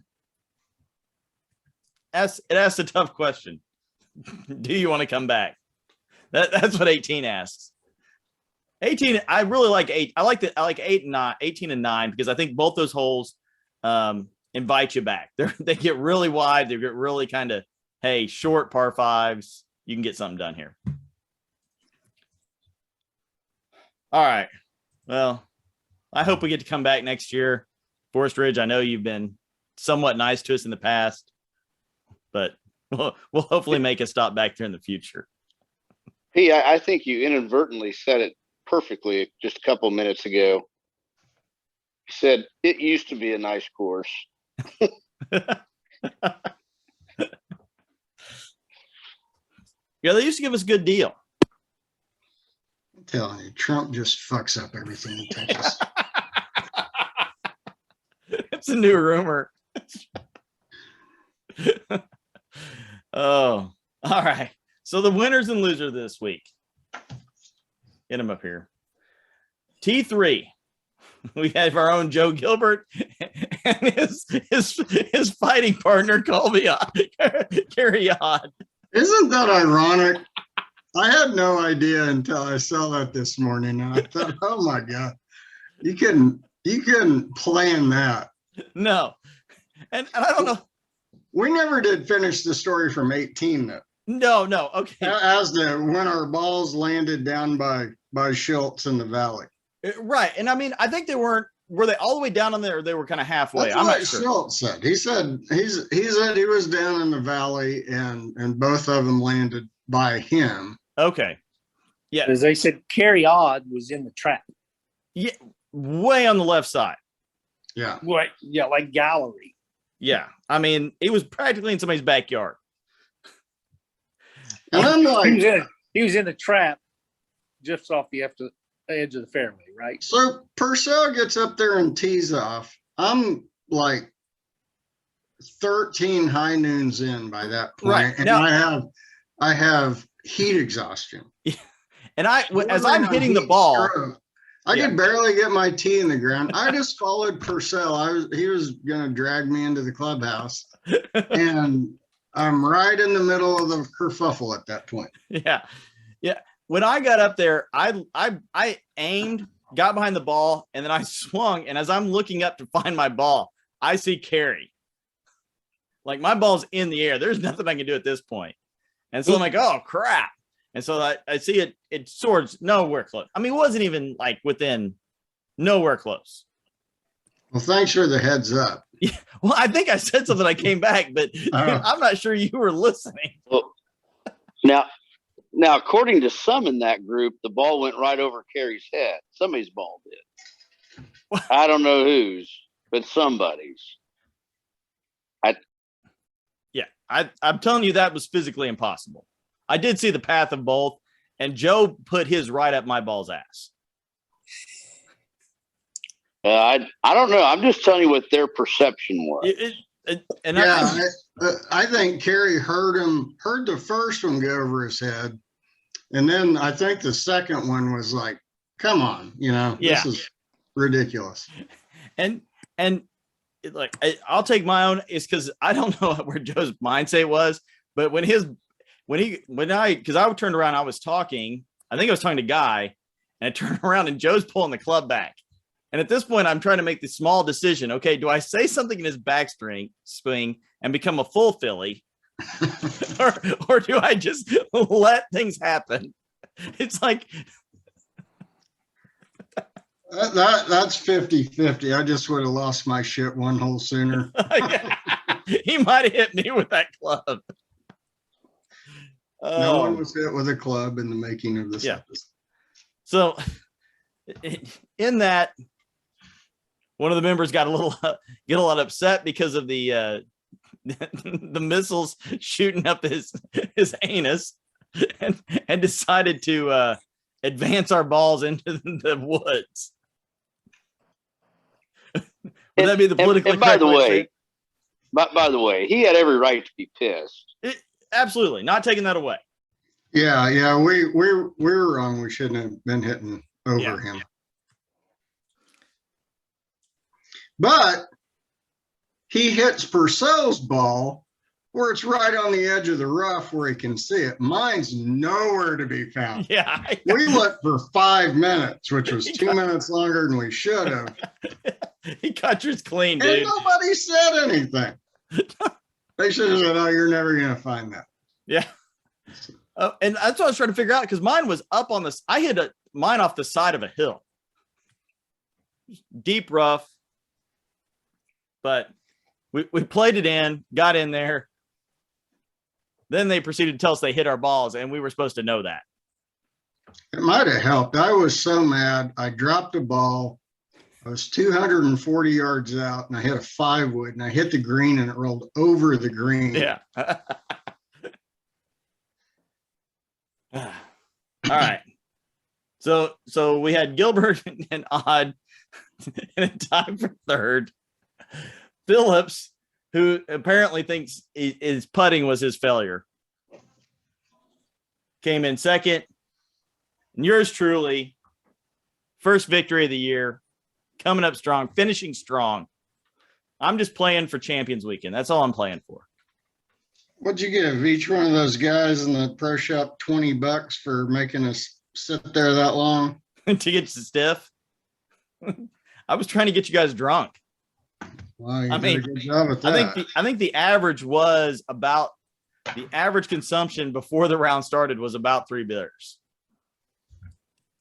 It asks a tough question. Do you want to come back? That's what 18 asks. 18, I really like 8. I like 8 and 9, 18 and 9, because I think both those holes invite you back. They get really wide. They get really kind of, hey, short par 5s. You can get something done here. All right. Well, I hope we get to come back next year. Forest Ridge, I know you've been somewhat nice to us in the past, but we'll hopefully make a stop back there in the future. Hey, I think you inadvertently said it perfectly just a couple minutes ago. You said it used to be a nice course. Yeah, they used to give us a good deal. I'm telling you, Trump just fucks up everything he touches. It's a new rumor. Oh, all right. So the winners and losers this week. Get him up here. T3. We have our own Joe Gilbert and his fighting partner, Colby Carry on. Isn't that ironic? I had no idea until I saw that this morning, and I thought, oh my God, you couldn't plan that. No. And I don't know. We never did finish the story from 18 though. No. Okay. As to when our balls landed down by Schultz in the valley. Right. And I mean, I think were they all the way down on there, or they were kind of halfway? That's I'm what not sure. Schultz said. He said he said he was down in the valley and both of them landed by him. Okay. Yeah. As they said, Carry Odd was in the trap. Yeah. Way on the left side. Yeah. What? Yeah, like gallery. Yeah. I mean, it was practically in somebody's backyard. And I'm like, He was in the trap just off the edge of the fairway, right? so Purcell gets up there and tees off. I'm like 13 high noons in by that point, Right. and Now- I have heat exhaustion. And as I'm hitting the ball, I Yeah. could barely get my tee in the ground. I just followed Purcell. He was gonna drag me into the clubhouse, and I'm right in the middle of the kerfuffle at that point. yeah. When I got up there, I aimed, got behind the ball, and then I swung. And as I'm looking up to find my ball, I see Carey. Like my ball's in the air. There's nothing I can do at this point. And so I'm like, oh crap. And so I see it soars nowhere close. I mean, it wasn't even like within nowhere close. Well, thanks for the heads up. Yeah. Well, I think I said something. I came back, but Oh. I'm not sure you were listening. Well, now, according to some in that group, the ball went right over Carey's head. Somebody's ball did. I don't know whose, but somebody's. I'm telling you, that was physically impossible. I did see the path of both, and Joe put his right up my ball's ass. I don't know. I'm just telling you what their perception was. I think Carey heard the first one go over his head. And then I think the second one was like, come on, this is ridiculous. And like, I'll take my own, is because I don't know where Joe's mindset was, but when I turned around, I was talking, I think I was talking to Guy, and I turned around and Joe's pulling the club back. And at this point, I'm trying to make the small decision. Okay, do I say something in his swing and become a full Philly, or do I just let things happen? It's like that's 50-50. I just would have lost my shit one hole sooner. He might have hit me with that club. No one was hit with a club in the making of this episode. So in that, one of the members got a lot upset because of the missiles shooting up his anus, and decided to advance our balls into the woods. Would that be the politically by correct the way to say way, it? by the way, he had every right to be pissed. Absolutely, not taking that away. Yeah, we were wrong. We shouldn't have been hitting over him. But he hits Purcell's ball where it's right on the edge of the rough where he can see it. Mine's nowhere to be found. Yeah. We looked for 5 minutes, which was 2 minutes longer than we should have. He cut yours clean, dude. And nobody said anything. They should have said, oh, you're never going to find that. Yeah. And that's what I was trying to figure out, because mine was up on this. I hit mine off the side of a hill. Deep rough. But we played it in, got in there. Then they proceeded to tell us they hit our balls, and we were supposed to know that. It might have helped. I was so mad. I dropped a ball. I was 240 yards out, and I hit a 5-wood, and I hit the green, and it rolled over the green. Yeah. All right. So we had Gilbert and Odd in a tie for third. Phillips, who apparently thinks his putting was his failure, came in second. And yours truly, first victory of the year, coming up strong, finishing strong. I'm just playing for Champions Weekend. That's all I'm playing for. What'd you give each one of those guys in the pro shop $20 for making us sit there that long? To get you stiff. I was trying to get you guys drunk. Wow, you I did mean, a good job with I that. think the average was about the average consumption before the round started was about 3 beers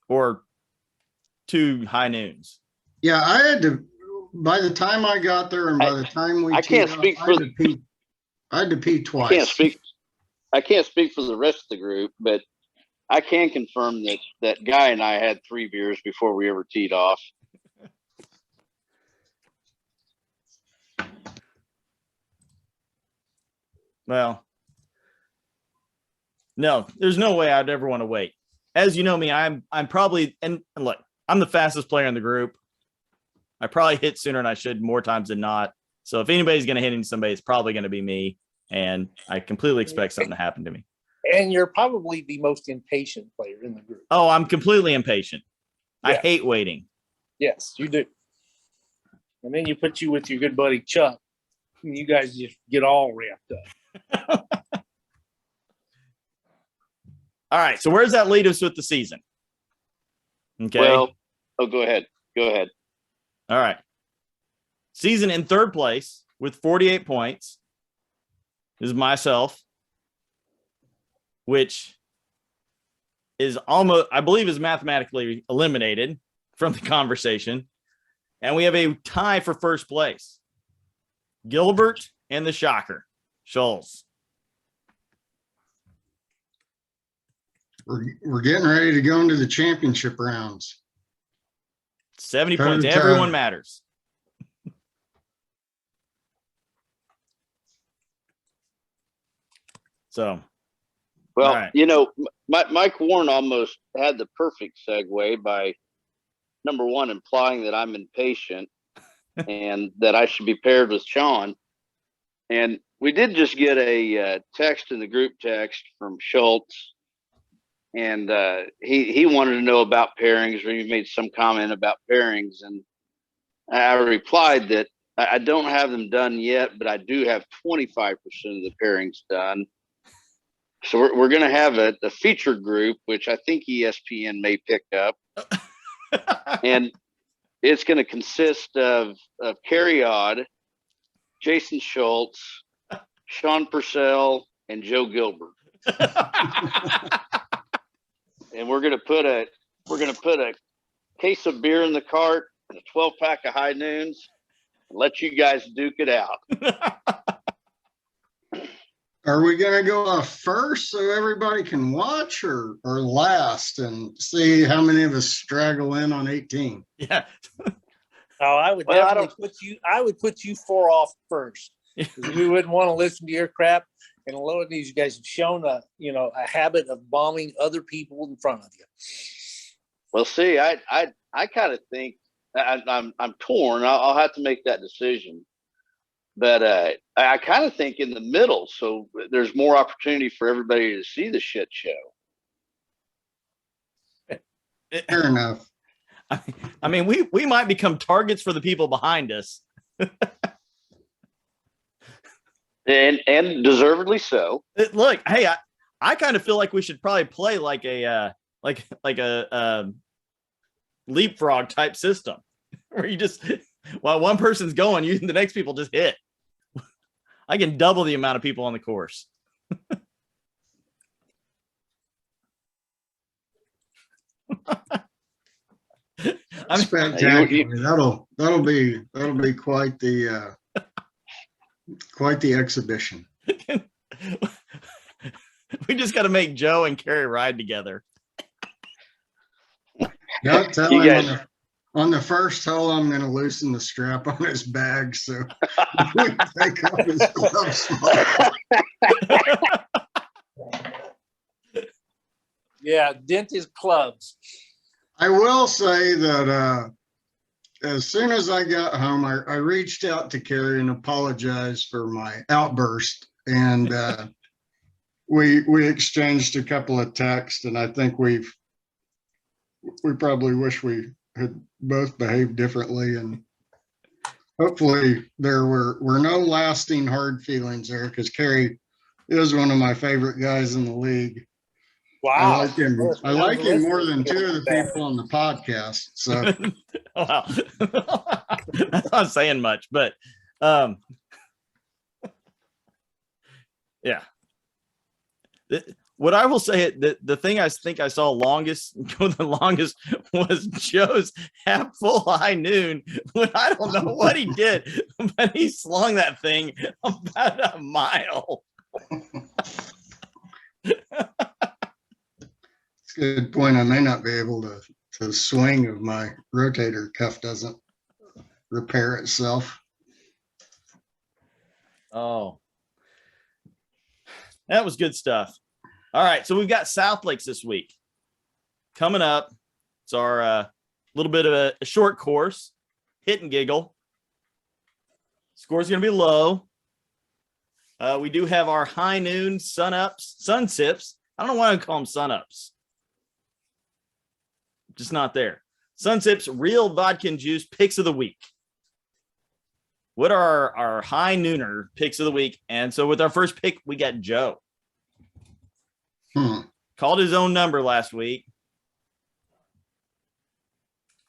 or 2 high noons. Yeah, I had to. By the time I got there, and by the time we, I can't teed speak off, for. I had to pee twice. I can't speak for the rest of the group, but I can confirm that Guy and I had 3 beers before we ever teed off. Well, no, there's no way I'd ever want to wait. As you know me, I'm probably and look, I'm the fastest player in the group. I probably hit sooner than I should more times than not. So if anybody's going to hit into somebody, it's probably going to be me. And I completely expect something to happen to me. And you're probably the most impatient player in the group. Oh, I'm completely impatient. I Yeah. hate waiting. Yes, you do. And then you put you with your good buddy Chuck, and you guys just get all wrapped up. All right. So where's that lead us with the season? Okay. Well, go ahead. Go ahead. All right. Season in third place with 48 points is myself, which is almost, I believe, is mathematically eliminated from the conversation. And we have a tie for first place. Gilbert and the Shocker, Schultz. We're getting ready to go into the championship rounds. 70 Toe points. to toe. Everyone matters. So, Well, all right. you know, Mike Warren almost had the perfect segue by number one implying that I'm impatient and that I should be paired with Sean. And we did just get a text in the group text from Schultz, and he wanted to know about pairings, or he made some comment about pairings, and I replied that I don't have them done yet, but I do have 25% of the pairings done. So we're going to have a featured group, which I think ESPN may pick up. And it's going to consist of Kerry Odd, Jason Schultz, Sean Purcell, and Joe Gilbert. And we're going to put a case of beer in the cart and a 12-pack of high noons and let you guys duke it out. Are we going to go off first so everybody can watch, or last and see how many of us straggle in on 18? Yeah. Oh, I would Well, I would put you 4 off first. 'Cause we wouldn't want to listen to your crap. And a lot of these guys have shown a habit of bombing other people in front of you. Well, see, I kind of think I'm torn. I'll have to make that decision. But I kind of think in the middle, so there's more opportunity for everybody to see the shit show. Fair enough. I mean, we might become targets for the people behind us. And deservedly so. Look, hey, I kind of feel like we should probably play like a leapfrog type system where you just, while one person's going, the next people just hit. I can double the amount of people on the course. Spectacular. That'll be quite the exhibition. We just got to make Joe and Carrie ride together. Don't tell You him guys- on the first hole I'm going to loosen the strap on his bag so we can take off his gloves. Yeah, dent his clubs. I will say that as soon as I got home, I reached out to Carrie and apologized for my outburst. And we exchanged a couple of texts, and I think we probably wish we had both behaved differently. And hopefully there were no lasting hard feelings there, because Carrie is one of my favorite guys in the league. I like him. I like him more than two of the people on the podcast. So Wow. That's not saying much, but yeah. What I will say, the thing I think I saw go the longest was Joe's half full high noon, when I don't know what he did, but he slung that thing about a mile. it's a good point. I may not be able to swing if my rotator cuff doesn't repair itself. Oh, that was good stuff. All right, so we've got South Lakes this week coming up. It's our little bit of a short course, hit and giggle. Score's going to be low. We do have our high noon sun sips. I don't know why I call them sun ups. Just not there. Sun sips, real vodka and juice picks of the week. What are our high nooner picks of the week? And so with our first pick, we got Joe. Called his own number last week.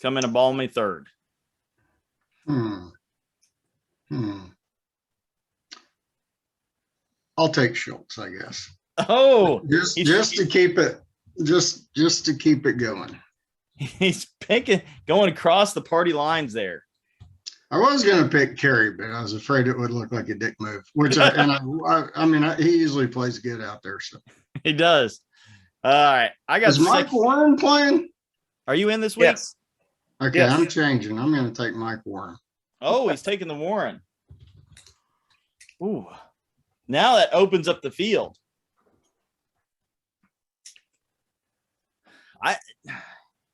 Come in a balmy third. I'll take Schultz, I guess. Oh, just to keep it, just to keep it going. He's going across the party lines there. I was going to pick Kerry, but I was afraid it would look like a dick move. I mean, he usually plays good out there. So he does. All right, I got. Is Mike Warren playing? Are you in this week? Yes. Okay, yes. I'm changing. I'm going to take Mike Warren. Oh, he's taking the Warren. Ooh, now that opens up the field.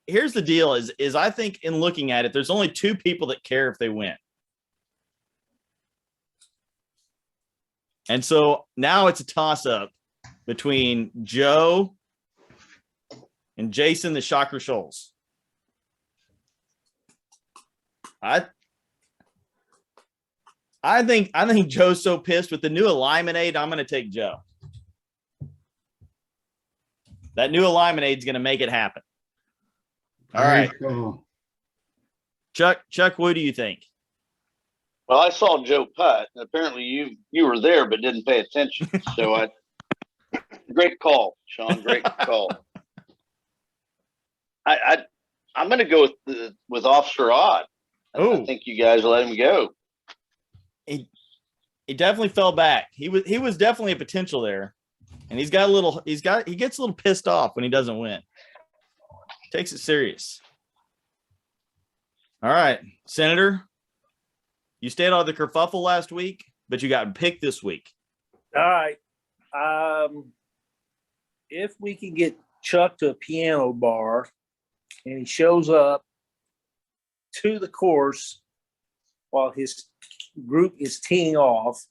Here's the deal: is I think in looking at it, there's only two people that care if they win, and so now it's a toss-up between Joe and Jason the Shocker Scholes. I think Joe's so pissed with the new Eliminate. I'm going to take Joe. That new Eliminate is going to make it happen. All right, Chuck, what do you think? Well, I saw Joe putt. Apparently, you were there but didn't pay attention. So great call, Sean. Great call. I'm going to go with Officer Odd. I think you guys let him go. He definitely fell back. He was definitely a potential there, and he gets a little pissed off when he doesn't win. Takes it serious. All right, Senator, you stayed out of the kerfuffle last week, but you got picked this week. All right. If we can get Chuck to a piano bar and he shows up to the course while his group is teeing off,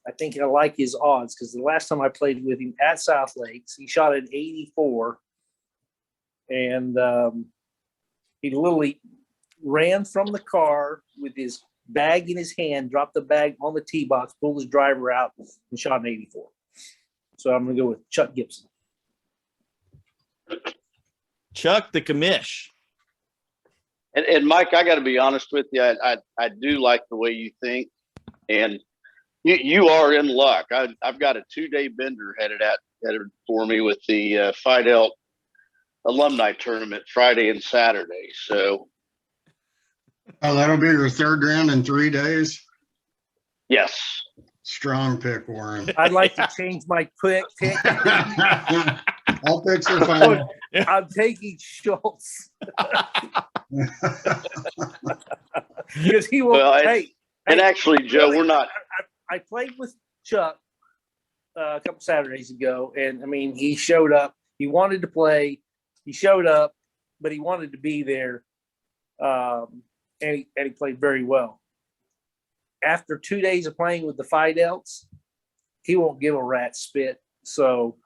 I think I like his odds, because the last time I played with him at South Lakes, he shot an 84, and he literally ran from the car with his bag in his hand, dropped the bag on the tee box, pulled his driver out, and shot an 84. So I'm going to go with Chuck Gibson. Chuck the commish. And Mike, I got to be honest with you. I do like the way you think, and you are in luck. I've got a 2-day bender headed for me with the Phi Delta alumni tournament Friday and Saturday. So, that'll be your third round in 3 days. Yes. Strong pick, Warren. I'd like to change my pick. All picks are fine. I'm taking Schultz. Because he will. Well, actually, Joe, we're not. I played with Chuck a couple Saturdays ago, and I mean, he showed up. He wanted to play. He showed up. but he wanted to be there, and he played very well. After 2 days of playing with the Fidels, he won't give a rat's spit. So,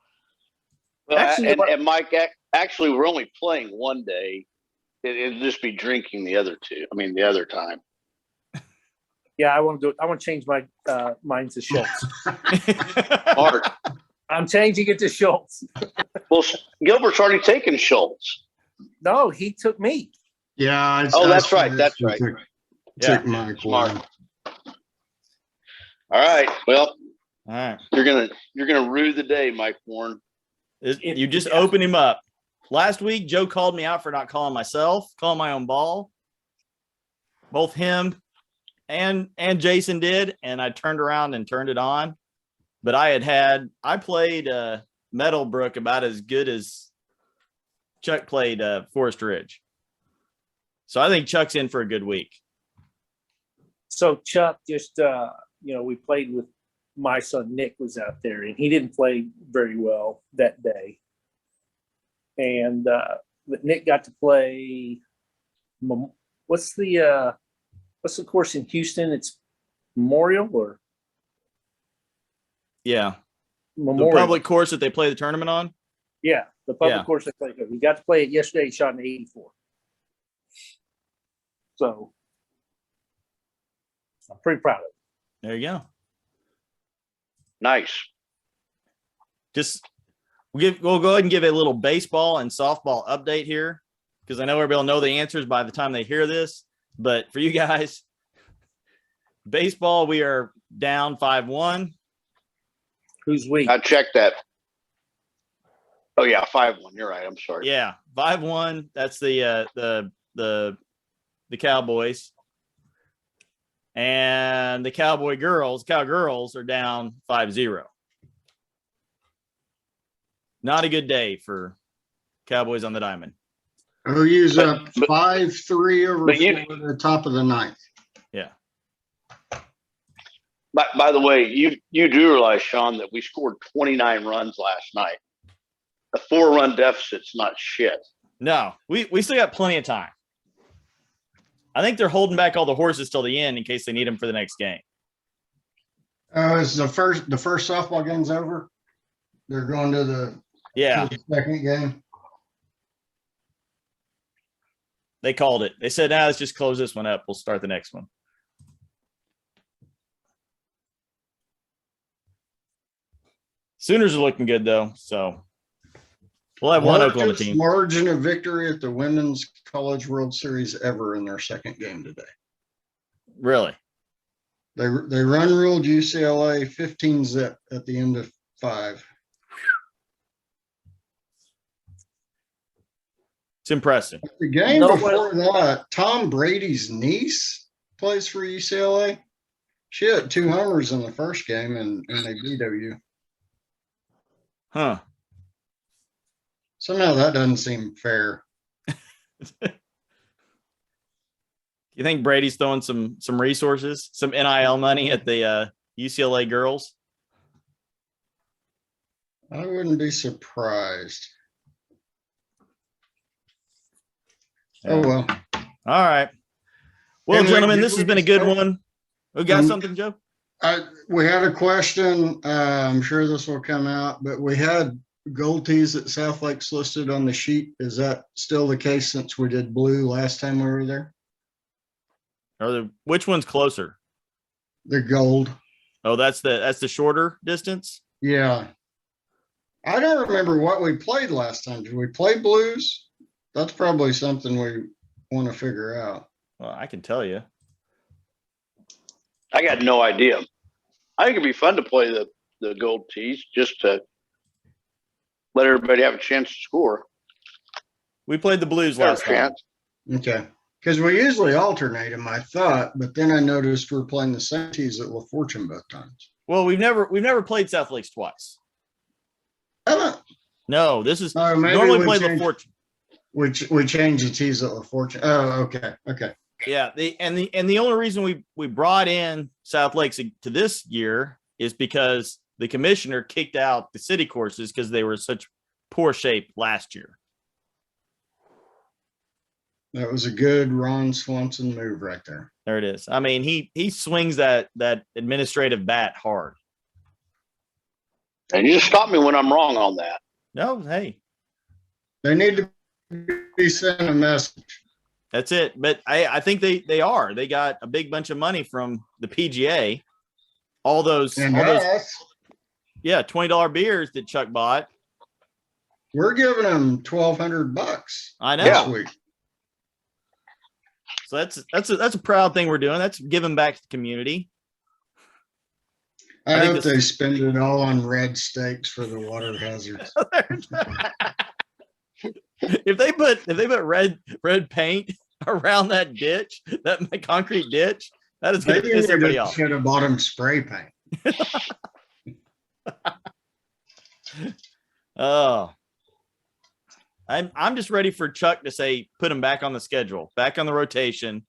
Well, Actually, and Mike, actually, we're only playing one day. It'll just be drinking the other time. yeah, I want to change my mine to Schultz. Art. I'm changing it to Schultz. Well, Gilbert's already taken Schultz. No, he took me. Yeah. Oh, that's right. That's right. Took Mike Smart. one. All right. Well, All right. you're gonna rue the day, Mike Warren. You just open him up. Last week, Joe called me out for not calling my own ball. Both him and Jason did, and I turned around and turned it on. But I played Meadowbrook about as good as Chuck played Forest Ridge. So I think Chuck's in for a good week. So Chuck just, we played with my son Nick was out there, and he didn't play very well that day. And but Nick got to play. What's the course in Houston? It's Memorial or Yeah, Memorial. the public course that they play the tournament on. Yeah, the public Yeah. course they played. He got to play it yesterday. He shot an 84. So I'm pretty proud of it. There you go. Nice. We'll go ahead and give a little baseball and softball update here, because I know everybody will know the answers by the time they hear this. But for you guys, baseball, we are down 5-1. Who's we? I checked that. Oh yeah, 5-1. You're right. I'm sorry. Yeah, 5-1. That's the Cowboys. And the Cowgirls are down 5-0. Not a good day for Cowboys on the diamond. OU's up 5-3 over but you- Florida, top of the ninth. Yeah. By the way, you do realize, Sean, that we scored 29 runs last night. A 4-run deficit's not shit. No, we still got plenty of time. I think they're holding back all the horses till the end in case they need them for the next game. Is the first softball game's over? They're going to the second game. They called it. They said, let's just close this one up. We'll start the next one. Sooners are looking good, though. So we'll have one Oklahoma Largest team. margin of victory at the Women's College World Series ever in their second game today. Really? They run ruled UCLA 15-0 at the end of 5. It's impressive. The game No, before that, Tom Brady's niece plays for UCLA. She had 2 homers in the first game, and they beat OU. Huh. Somehow that doesn't seem fair. You think Brady's throwing some resources, some NIL money at the UCLA girls? I wouldn't be surprised. Oh, well. All right. Well, And gentlemen, this has been a good one. We got Um, something, Joe? We had a question. I'm sure this will come out, but we had gold tees at South Lakes listed on the sheet. Is that still the case since we did blue last time we were there? Which one's closer? The gold. Oh, that's the shorter distance. Yeah. I don't remember what we played last time. Did we play blues? That's probably something we want to figure out. Well, I can tell you. I got no idea. I think it'd be fun to play the gold tees just to let everybody have a chance to score. We played the Blues Have a last time. chance. Okay. Because we usually alternate them, I thought, but then I noticed we're playing the same tees at La Fortune both times. Well, we've never played South Lakes twice. Oh, No, this is oh, maybe normally we play La changed- Fortune. we changed the tees at La Fortune. Oh, okay. Okay. Yeah, the only reason we brought in South Lakes to this year is because the commissioner kicked out the city courses because they were in such poor shape last year. That was a good Ron Swanson move right there. There it is. I mean, he swings that administrative bat hard. And you just stop me when I'm wrong on that. No, hey, They need to be sent a message. that's it. But I think they are. They got a big bunch of money from the PGA. All those And us, yeah, $20 beers that Chuck bought. we're giving them $1,200 I know. this week. So that's a proud thing we're doing. That's giving back to the community. I I think hope they spend it all on red stakes for the water hazards. if they put red paint around that ditch, that concrete ditch, that is going to Maybe piss we everybody just off. should have bought them spray paint. Oh, I'm just ready for Chuck to say put him back on the schedule, back on the rotation.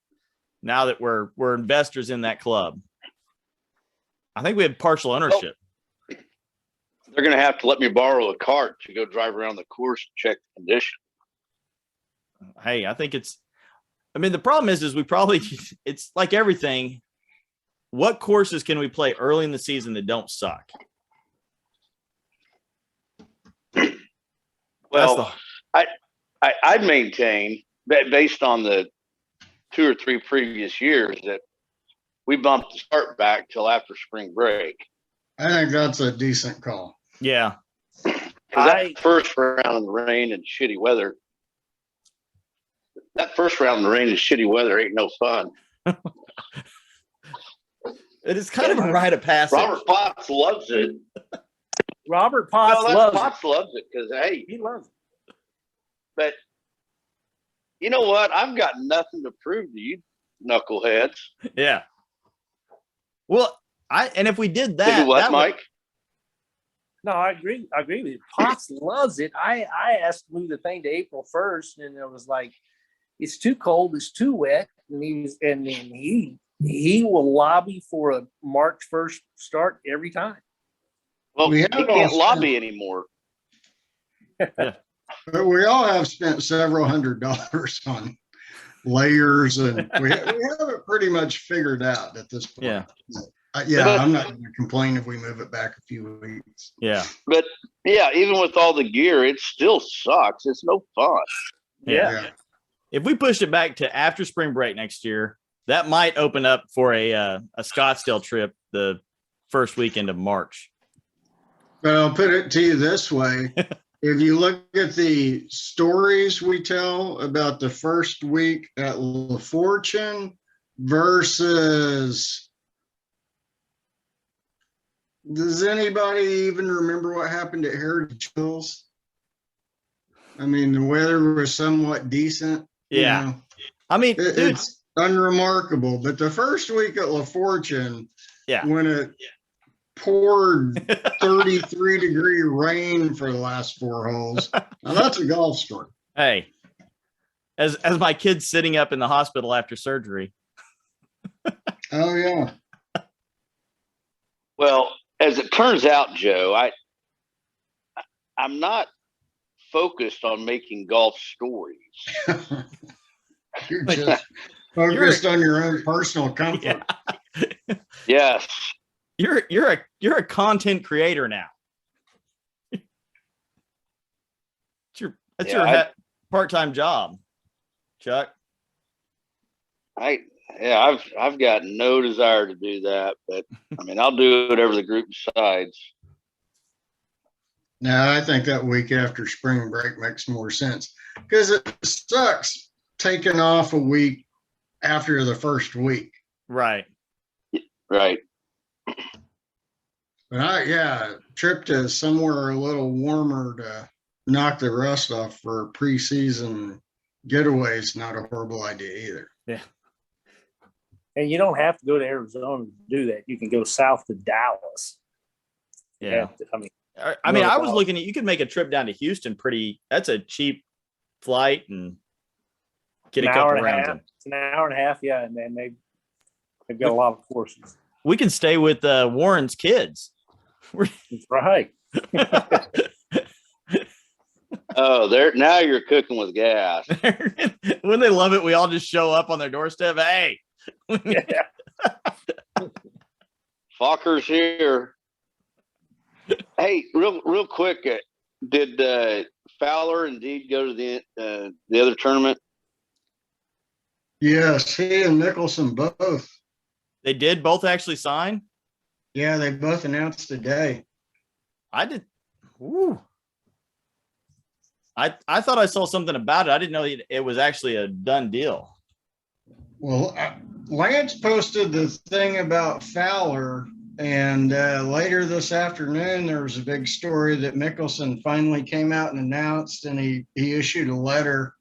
Now that we're investors in that club, I think we have partial ownership. They're going to have to let me borrow a cart to go drive around the course and check the condition. Hey, I think I mean, the problem is it's like everything. What courses can we play early in the season that don't suck? Well, I'd maintain that based on the 2 or 3 previous years that we bumped the start back till after spring break. I think that's a decent call. Yeah. 'Cause that first round in the rain and shitty weather, ain't no fun. It is kind of a rite of passage. Robert Potts loves it. Robert Potts Potts loves it because, hey, He loves it. but you know what? I've got nothing to prove to you, knuckleheads. Yeah. Well, and if we did that, What, that would- Mike? No, I agree. I agree with you. Potts loves it. I asked to move the thing to April 1st, and it was like, it's too cold, it's too wet, and he will lobby for a March 1st start every time. Well, We he have can't all lobby spent- anymore. But we all have spent several $100s on layers, and we have it pretty much figured out at this point. Yeah. I'm not going to complain if we move it back a few weeks. Yeah. But yeah, even with all the gear, it still sucks. It's no fun. Yeah. If we pushed it back to after spring break next year, that might open up for a Scottsdale trip the first weekend of March. But I'll put it to you this way. If you look at the stories we tell about the first week at La Fortune versus, does anybody even remember what happened at Heritage Hills? I mean, the weather was somewhat decent. you Yeah. know. I mean, dude, It's unremarkable. But the first week at La Fortune, yeah. when it poured 33-degree rain for the last 4 holes, now that's a golf story. Hey, as my kid's sitting up in the hospital after surgery. Oh, yeah. Well, as it turns out, Joe, I'm not focused on making golf stories. You're just focused on your own personal comfort. Yeah. Yes. You're a content creator now. That's your part-time job, Chuck. I've got no desire to do that, but I mean, I'll do whatever the group decides. Now, I think that week after spring break makes more sense because it sucks taking off a week after the first week. Right. Right. But trip to somewhere a little warmer to knock the rust off for a preseason getaway is not a horrible idea either. Yeah. And you don't have to go to Arizona to do that. You can go south to Dallas. Yeah. I I was looking at, you could make a trip down to Houston that's a cheap flight and get a couple rounds in. It's an hour and a half. Yeah. And then they've got a lot of courses. We can stay with Warren's kids. That's right. Oh, there now you're cooking with gas. Wouldn't they love it? We all just show up on their doorstep. Hey, Fokker's here. Hey, real quick, did Fowler indeed go to the other tournament? Yes, he and Mickelson both. they did both actually sign. Yeah, they both announced today. I did. Ooh. I thought I saw something about it. I didn't know it was actually a done deal. Well, Lance posted the thing about Fowler, and later this afternoon, there was a big story that Mickelson finally came out and announced, and he issued a letter,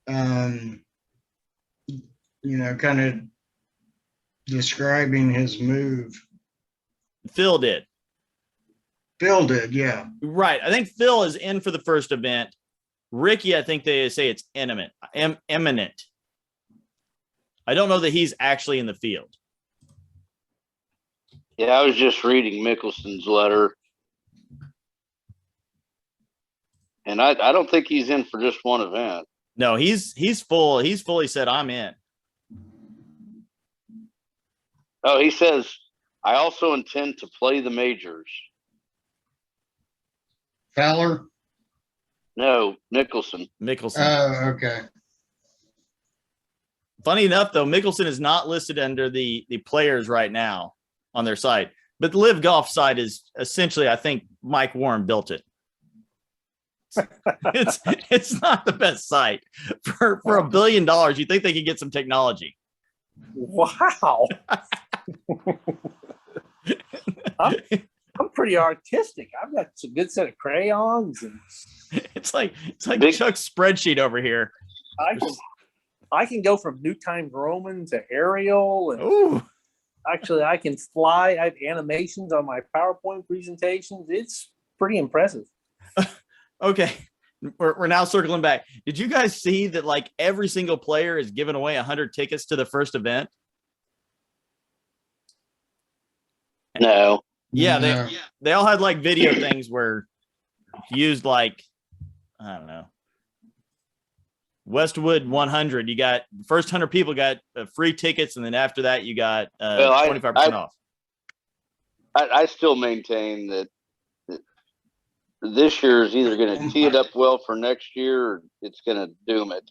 kind of describing his move. Phil did. Phil did, yeah. Right. I think Phil is in for the first event. Ricky, I think they say it's imminent. I don't know that he's actually in the field. Yeah, I was just reading Mickelson's letter. And I don't think he's in for just one event. No, he's full. He's fully said, I'm in. Oh, he says, I also intend to play the majors. Fowler? No, Mickelson. Oh, okay. Funny enough, though, Mickelson is not listed under the players right now on their site. But the Live Golf site is essentially, I think, Mike Warren built it. It's not the best site for $1 billion. You think they could get some technology? Wow. I'm pretty artistic. I've got a good set of crayons, and it's like Chuck's spreadsheet over here. I can go from New Time Roman to Ariel, and Ooh. actually I can fly. I have animations on my PowerPoint presentations. It's pretty impressive. Okay, we're now circling back. Did you guys see that like every single player is giving away 100 tickets to the first event? No. Yeah, they all had like video things where used like, I don't know, Westwood 100. You got the first 100 people got free tickets, and then after that you got 25% off. I still maintain that this year is either going to tee it up well for next year, or it's going to doom it.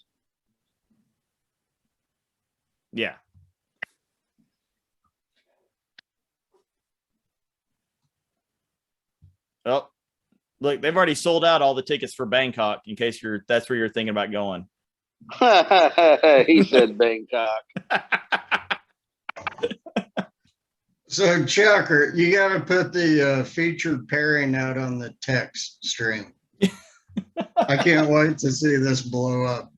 Yeah. Oh, look, they've already sold out all the tickets for Bangkok in case that's where you're thinking about going. He said Bangkok. So, Chucker, you got to put the featured pairing out on the text stream. I can't wait to see this blow up.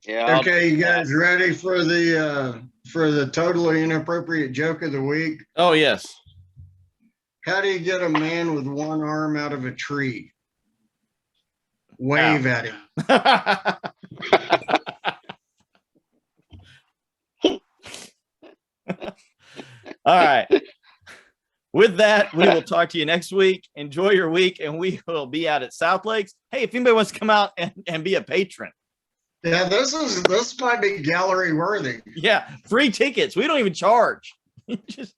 Yeah. Okay, you guys ready for the totally inappropriate joke of the week? Oh, yes. How do you get a man with one arm out of a tree? Wave at him. All right. With that, we will talk to you next week. Enjoy your week, and we will be out at South Lakes. Hey, if anybody wants to come out and be a patron. Yeah, this might be gallery worthy. Yeah, free tickets. We don't even charge. Just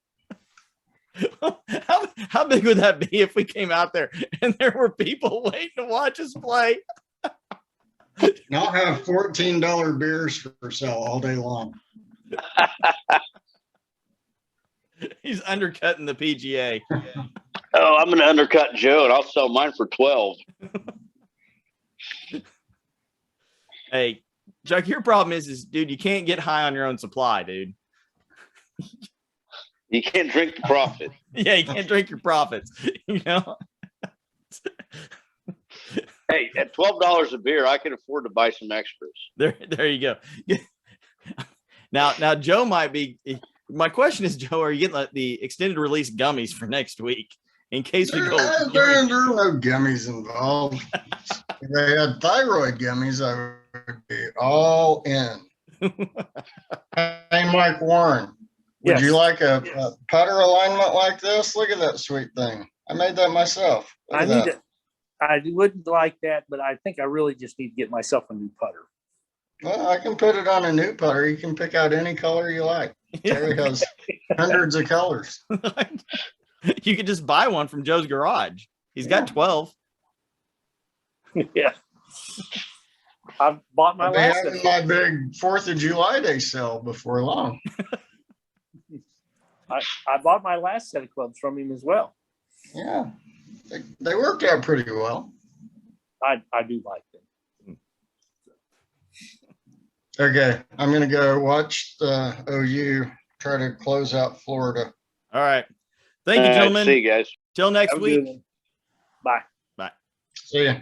how big would that be if we came out there and there were people waiting to watch us play? And I'll have $14 beers for sale all day long. He's undercutting the PGA. Oh, I'm going to undercut Joe, and I'll sell mine for 12. Hey, Chuck, your problem is, dude, you can't get high on your own supply, dude. You can't drink the profit. Yeah, you can't drink your profits. You know. Hey, at $12 a beer, I can afford to buy some extras. There you go. Now, Joe might be. My question is, Joe, are you getting like the extended release gummies for next week in case we go? There are no gummies involved. If they had thyroid gummies, I would be all in. Hey, Mike Warren, would Yes. you like a putter alignment like this? Look at that sweet thing. I made that myself. Look I at need that. to. I wouldn't like that, but I think I really just need to get myself a new putter. Well, I can put it on a new putter. You can pick out any color you like. Terry has hundreds of colors. You could just buy one from Joe's garage. He's got 12. Yeah. I've bought my I'll be last having set. my big 4th of July Day sale before long. I bought my last set of clubs from him as well. Yeah, they worked out pretty well. I do like them. Okay, I'm going to go watch the OU try to close out Florida. All right. Thank you, All right, gentlemen. see you guys. Till next Have a good week. one. Bye. Bye. See ya.